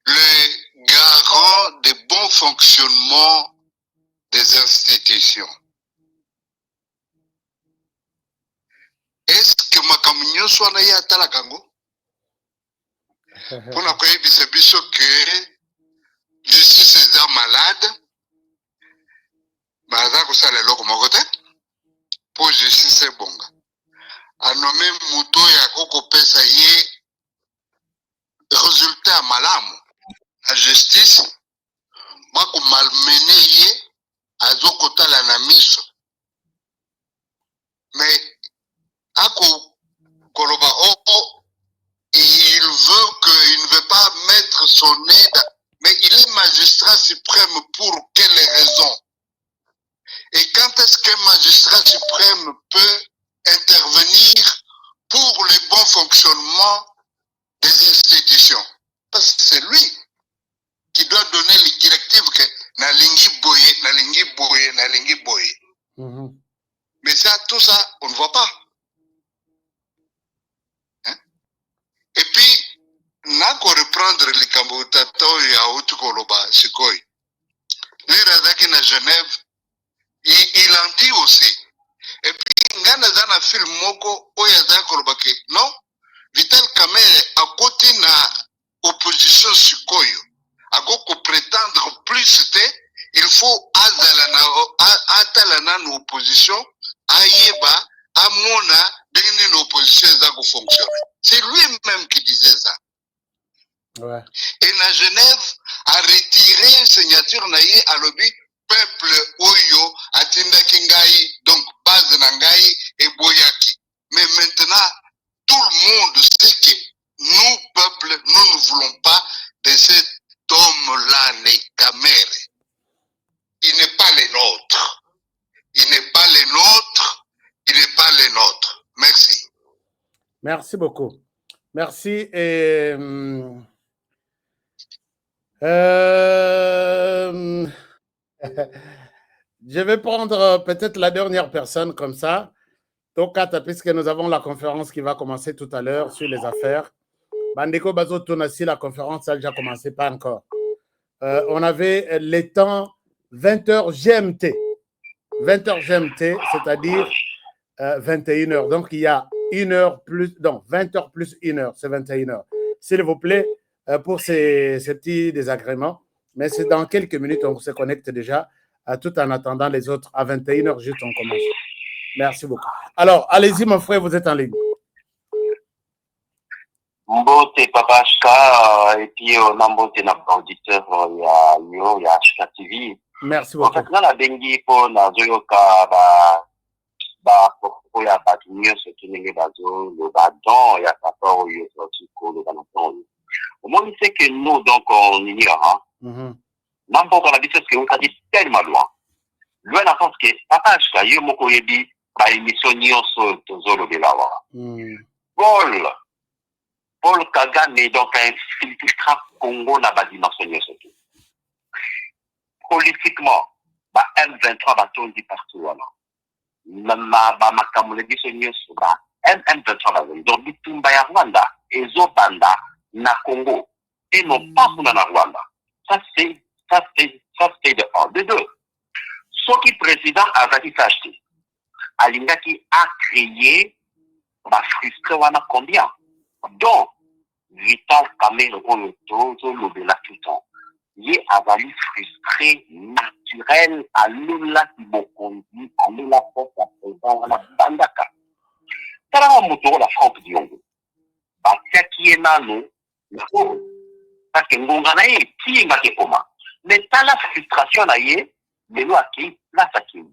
le garant des bons fonctionnements des institutions. Est-ce que Makamunyo soit naïe à Talakango? Pour la croyance que justice est malade, malade que ça les locaux mogote pour justice est bon. A nommé Mouto ya koko pesa ye résultat malamu. La justice, moi comme malmené ye azokota la namiso. Mais ako koloba il ne veut pas mettre son aide, mais il est magistrat suprême pour quelles raisons? Et quand est-ce qu'un magistrat suprême peut intervenir pour le bon fonctionnement des institutions? Parce que c'est lui qui doit donner les directives que nalingi boye. Mais ça, tout ça, on ne voit pas. Et puis, nako reprendre le Kamboutato et à Outukoloba, Sikoi. Les Razaki na Genève, il en dit aussi. Et puis, Ngana Zana film Moko, Oyaza Kolobake. Non, Vital Kamere, à côté na opposition Sikoyo, à côté prétendre plus, il faut Atalana opposition, Ayeba, Amona, d'une opposition qui fonctionne. C'est lui-même qui disait ça. Ouais. Et la Genève a retiré signature naïe à l'objet peuple Oyo, Atinda Kingai, donc base Nangai et Boyaki. Mais maintenant, tout le monde sait que nous, peuple, nous ne voulons pas de cet homme-là, les Kamere. Il n'est pas les nôtres. Il n'est pas les nôtres. Il n'est pas les nôtres. Merci. Merci beaucoup. Merci. Et, je vais prendre peut-être la dernière personne comme ça. Tokata, puisque nous avons la conférence qui va commencer tout à l'heure sur les affaires. Bandeko Bazo Tonassi, la conférence a déjà commencé, pas encore. On avait les temps 20h GMT. 20h GMT, c'est-à-dire 21h. Donc, il y a 1h plus, donc 20h plus 1h, c'est 21h. S'il vous plaît, pour ces petits désagréments, mais c'est dans quelques minutes, on se connecte déjà, tout en attendant les autres. À 21h, juste on commence. Merci beaucoup. Alors, allez-y, mon frère, vous êtes en ligne. Mbote Papa Ashka, et puis Nambote n'a auditeur, il y a Ashka TV. Merci beaucoup. En fait, là, la bengi pour Nazoyoka, pour ya batunyo, ce qui n'est pas le badon, il y a pas peur, il y a sorti pour le badon. Au moins, il sait que nous, donc, on ignore, hein. Nambo, on a dit que on a dit tellement loin. Loin, dans le sens que Papa Ashka, il y a moko yebi, émission nyonso, tozolo belawa. Paul Kagame, donc, un infiltrat Congo n'a pas dimensionné ce tout. Politiquement, M23 va tourner partout. M23 va venir. Donc, Bitumba ya Rwanda, Ezo Banda, na Congo, et non pas na Rwanda. Ça, c'est de 1. De 2. Ce qui président a acheté, Alingaki a créé, frustré, wana combien? Donc, Vital Kamere Oyoto, Lobela tout le temps. Il a valu frustré, naturel, à l'oula qui m'a conduit, à l'oula force à présent, à la bandaka. Tala moto la Franck Diongo. Batia qui est nano, parce que Ngonganaye, qui est ngake oma. Mais t'as la frustration naïe, mais nous, à qui, place à qui.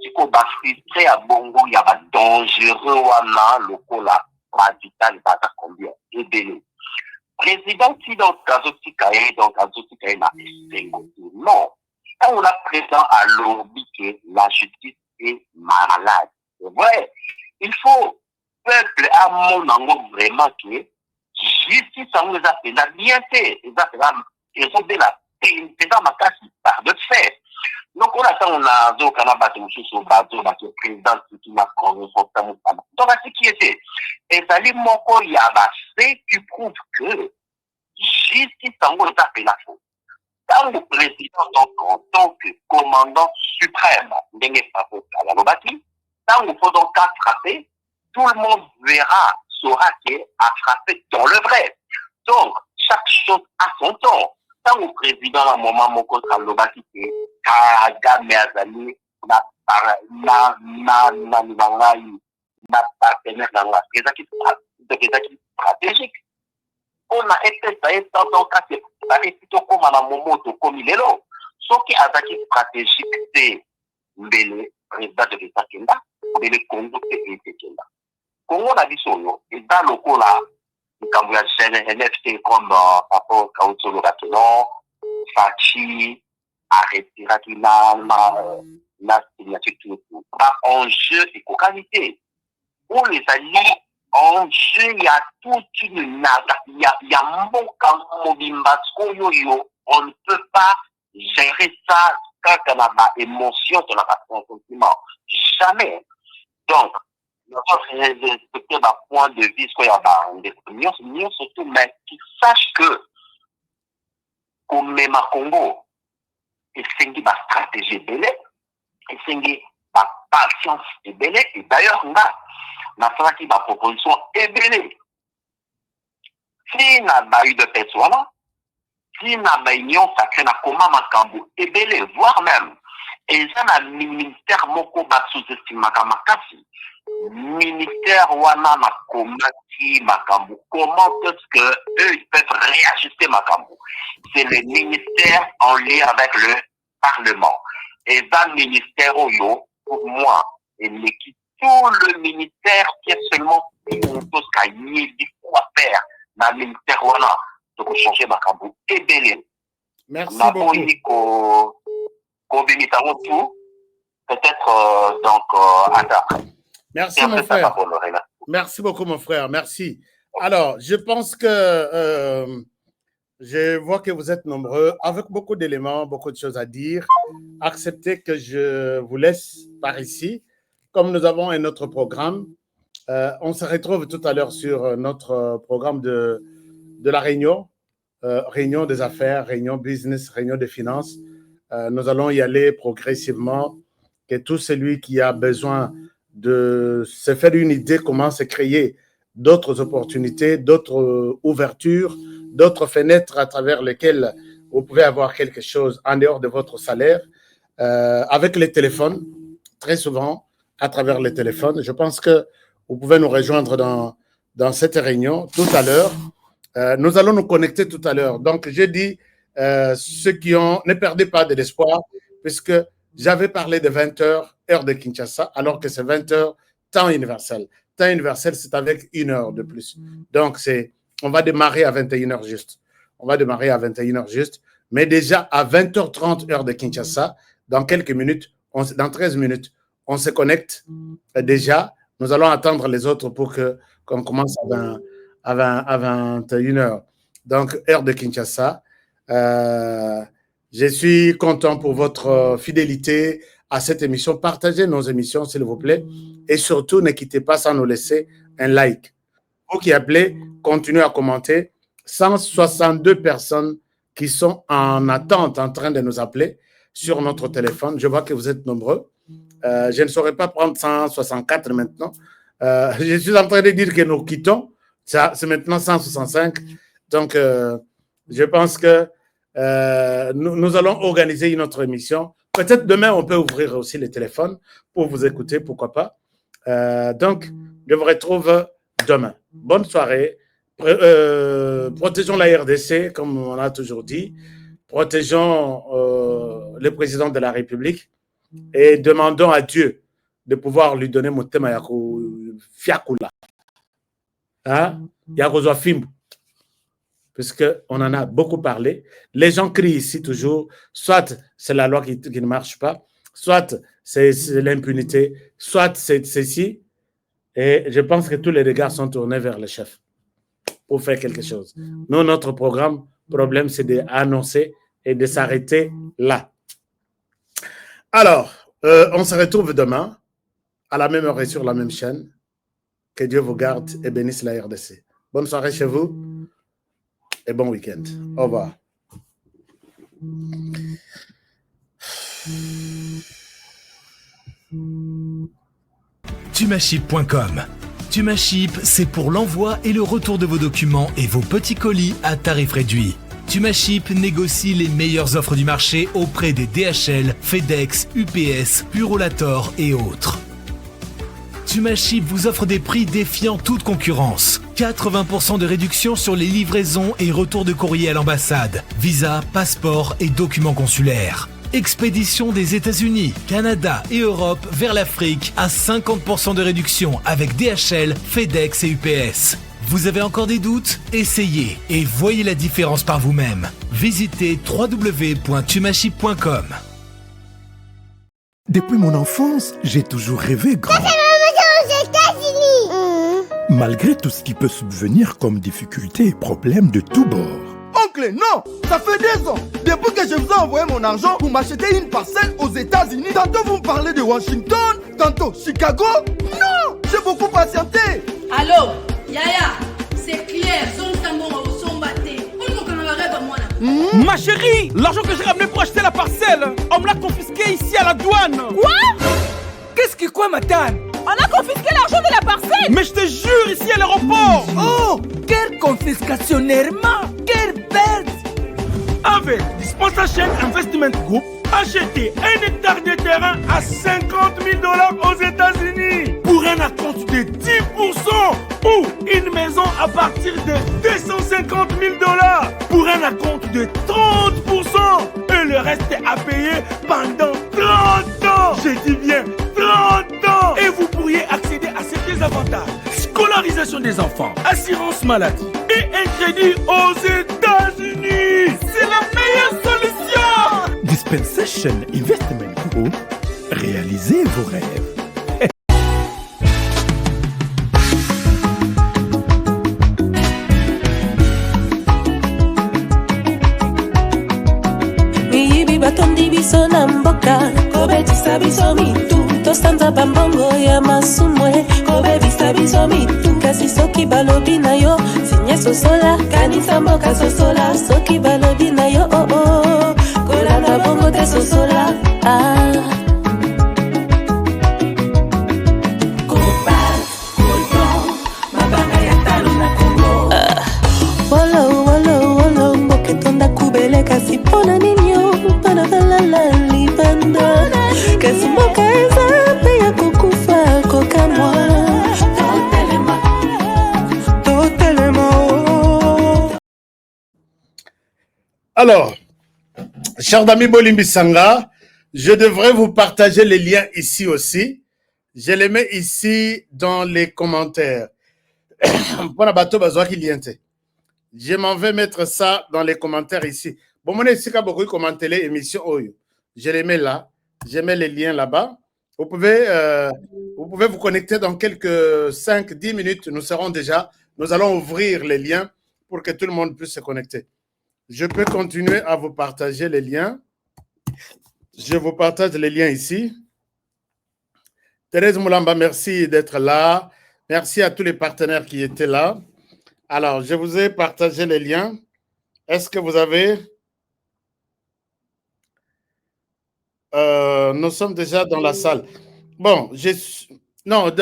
Si qu'on va frustré à Bongo, il y a pas dangereux, wana, le cola. Vital bata combien et béni. Président qui donc Kazotikaye na non. Quand on a présent à l'orbi que la justice est malade. C'est vrai. Il faut peuple à mon ango vraiment que justice ça nous a fait la bien fait. ezobela mpenza makasi par de fait. Donc on attend, on a zokana bato mosusu bazo bato président qui Macron donc ce qui était ezali moko ya fait qui prouve que justice tango est appelé la faute. Quand le président en tant que commandant suprême ndenge papo la lobaki, tant il faut donc frapper, tout le monde saura qu'il a frappé dans le vrai. Donc chaque chose a son temps. Tant le président à un moment moko lobaki que Kagame azali na partenaire dans la stratégique. On a été dans le cas de plutôt comme à un moment comme il est là. Ce qui est attaqué stratégique, c'est le président de l'État Kenda, mais le Congo et l'État Kenda. Congo a dit son et dans le coup là, quand vous avez NFT comme rapport Kautsolo Gatelon, Fachi, arrêté la signature tout. Enjeu et qualité. Pour les alliés, enjeu, il y a toute une naga, il y a un bon on ne peut pas gérer ça quand on a pas émotion, on n'a pas de sentiment. Jamais. Donc, notre point de vue, qu'il y a des opinions, surtout, mais qui sache que, comme même à Congo, et c'est une stratégie belle, et c'est une patience belle, et d'ailleurs, on a fait une proposition belle. Si on n'a pas eu de personne, si on n'a pas eu union sacrée, on a comment Makambo, et belle, voire même, et ça, un ministère moko sous-estime Makasi. Ministère wana makomati Makambo. Comment est-ce que eux ils peuvent réajuster Makambo? C'est le ministère en lien avec le Parlement. Et dans le ministère Oyo, pour moi, il quitte tout le ministère qui est seulement une chose qu'il y a à faire dans le ministère wana. Donc changer Makambo. Et bien, merci beaucoup. Peut-être donc à merci mon frère. Merci beaucoup mon frère. Merci. Alors, je pense que je vois que vous êtes nombreux, avec beaucoup d'éléments, beaucoup de choses à dire. Acceptez que je vous laisse par ici. Comme nous avons un autre programme, on se retrouve tout à l'heure sur notre programme de la réunion, réunion des affaires, réunion business, réunion des finances. Nous allons y aller progressivement, que tout celui qui a besoin de se faire une idée comment se créer d'autres opportunités, d'autres ouvertures, d'autres fenêtres à travers lesquelles vous pouvez avoir quelque chose en dehors de votre salaire, avec les téléphones, très souvent à travers les téléphones. Je pense que vous pouvez nous rejoindre dans cette réunion tout à l'heure. Nous allons nous connecter tout à l'heure. Donc, j'ai dit, ceux qui ont, ne perdez pas de l'espoir, puisque j'avais parlé de 20h, heure de Kinshasa, alors que c'est 20h, temps universel. Temps universel, c'est avec 1 heure de plus. Donc, on va démarrer à 21h juste. On va démarrer à 21h juste. Mais déjà, à 20h30, heure de Kinshasa, dans quelques minutes, dans 13 minutes, on se connecte déjà. Nous allons attendre les autres pour qu'on commence à 21h. Donc, heure de Kinshasa. Je suis content pour votre fidélité à cette émission. Partagez nos émissions, s'il vous plaît. Et surtout, ne quittez pas sans nous laisser un like. Vous qui appelez, continuez à commenter. 162 personnes qui sont en attente, en train de nous appeler sur notre téléphone. Je vois que vous êtes nombreux. Je ne saurais pas prendre 164 maintenant. Je suis en train de dire que nous quittons. C'est maintenant 165. Donc, je pense que nous allons organiser une autre émission. Peut-être demain, on peut ouvrir aussi les téléphones pour vous écouter, pourquoi pas. Donc, je vous retrouve demain. Bonne soirée. Protégeons la RDC, comme on a toujours dit. Protégeons le président de la République et demandons à Dieu de pouvoir lui donner mon thème à Fiakula. Yakozwa Fimbu. Puisqu'on en a beaucoup parlé. Les gens crient ici toujours, soit c'est la loi qui ne marche pas, soit c'est l'impunité, soit c'est ceci. Et je pense que tous les regards sont tournés vers le chef pour faire quelque chose. Nous, notre programme, problème, c'est d'annoncer et de s'arrêter là. Alors, on se retrouve demain à la même heure et sur la même chaîne. Que Dieu vous garde et bénisse la RDC. Bonne soirée chez vous et bon week-end. Au revoir. Tumaship.com. Tumaship, c'est pour l'envoi et le retour de vos documents et vos petits colis à tarif réduit. Tumaship négocie les meilleures offres du marché auprès des DHL, FedEx, UPS, Purolator et autres. Tumaship vous offre des prix défiant toute concurrence. 80% de réduction sur les livraisons et retours de courrier à l'ambassade, visa, passeport et documents consulaires. Expédition des États-Unis, Canada et Europe vers l'Afrique à 50% de réduction avec DHL, FedEx et UPS. Vous avez encore des doutes? Essayez et voyez la différence par vous-même. Visitez www.tumaship.com. Depuis mon enfance, j'ai toujours rêvé grand. Malgré tout ce qui peut subvenir comme difficultés et problèmes de tous bords. Oncle, non, ça fait 2 ans. Depuis que je vous ai envoyé mon argent, vous m'achetez une parcelle aux États-Unis. Tantôt vous me parlez de Washington, tantôt Chicago. Non, j'ai beaucoup patienté. Allô, Yaya, c'est clair, Ma chérie, l'argent que j'ai ramené pour acheter la parcelle, on me l'a confisqué ici à la douane. Quoi? Qu'est-ce qui quoi, madame? On a confisqué l'argent de la parcelle. Mais je te jure, ici à l'aéroport. Oh, quelle confiscationnairement, quelle perte. Avec Dispensation Investment Group, achetez 1 hectare de terrain à 50 000 $ aux États-Unis pour un acompte de 10% ou une maison à partir de 250 000 $ pour un acompte de 30% et le reste est à payer pendant 30 ans. Je dis bien 30 ans. Et vous pourriez accéder à ces avantages: scolarisation des enfants, assurance maladie et un crédit aux États-Unis. C'est la meilleure solution. Dispensation Investment Group, réalisez vos rêves. Miyibi batondi biso na mboka, kobetisa biso mitu, tosanza bambongo ya masumwe, kobebisa biso mitu, kasi soki balobi na yo, sinye sosola, kanisa mboka sosola, soki balobi na yo, oh oh, kolanda bongo te sosola, ah. Kasi pona ninyo, pana valala libanda. Kasi mboka eza pe ya kukufa kokamwa. Alors, chers amis Bolimbi Sanga, je devrais vous partager les liens ici aussi. Je les mets ici dans les commentaires. Je m'en vais mettre ça dans les commentaires ici. Bon, mon ici, beaucoup commenter les émissions. Je les mets là. Je mets les liens là-bas. Vous pouvez vous connecter dans quelques 5-10 minutes. Nous allons ouvrir les liens pour que tout le monde puisse se connecter. Je peux continuer à vous partager les liens. Je vous partage les liens ici. Thérèse Moulamba, merci d'être là. Merci à tous les partenaires qui étaient là. Alors, je vous ai partagé les liens. Est-ce que vous avez... nous sommes déjà dans la salle. Bon, non,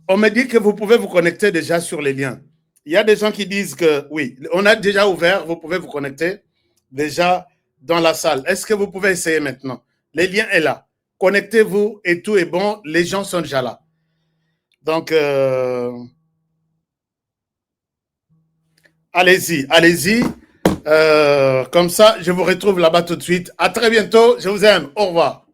on me dit que vous pouvez vous connecter déjà sur les liens. Il y a des gens qui disent que oui, on a déjà ouvert, vous pouvez vous connecter déjà dans la salle. Est-ce que vous pouvez essayer maintenant? Les liens sont là. Connectez-vous et tout est bon. Les gens sont déjà là. Donc, allez-y, allez-y. Comme ça, je vous retrouve là-bas tout de suite. À très bientôt. Je vous aime. Au revoir.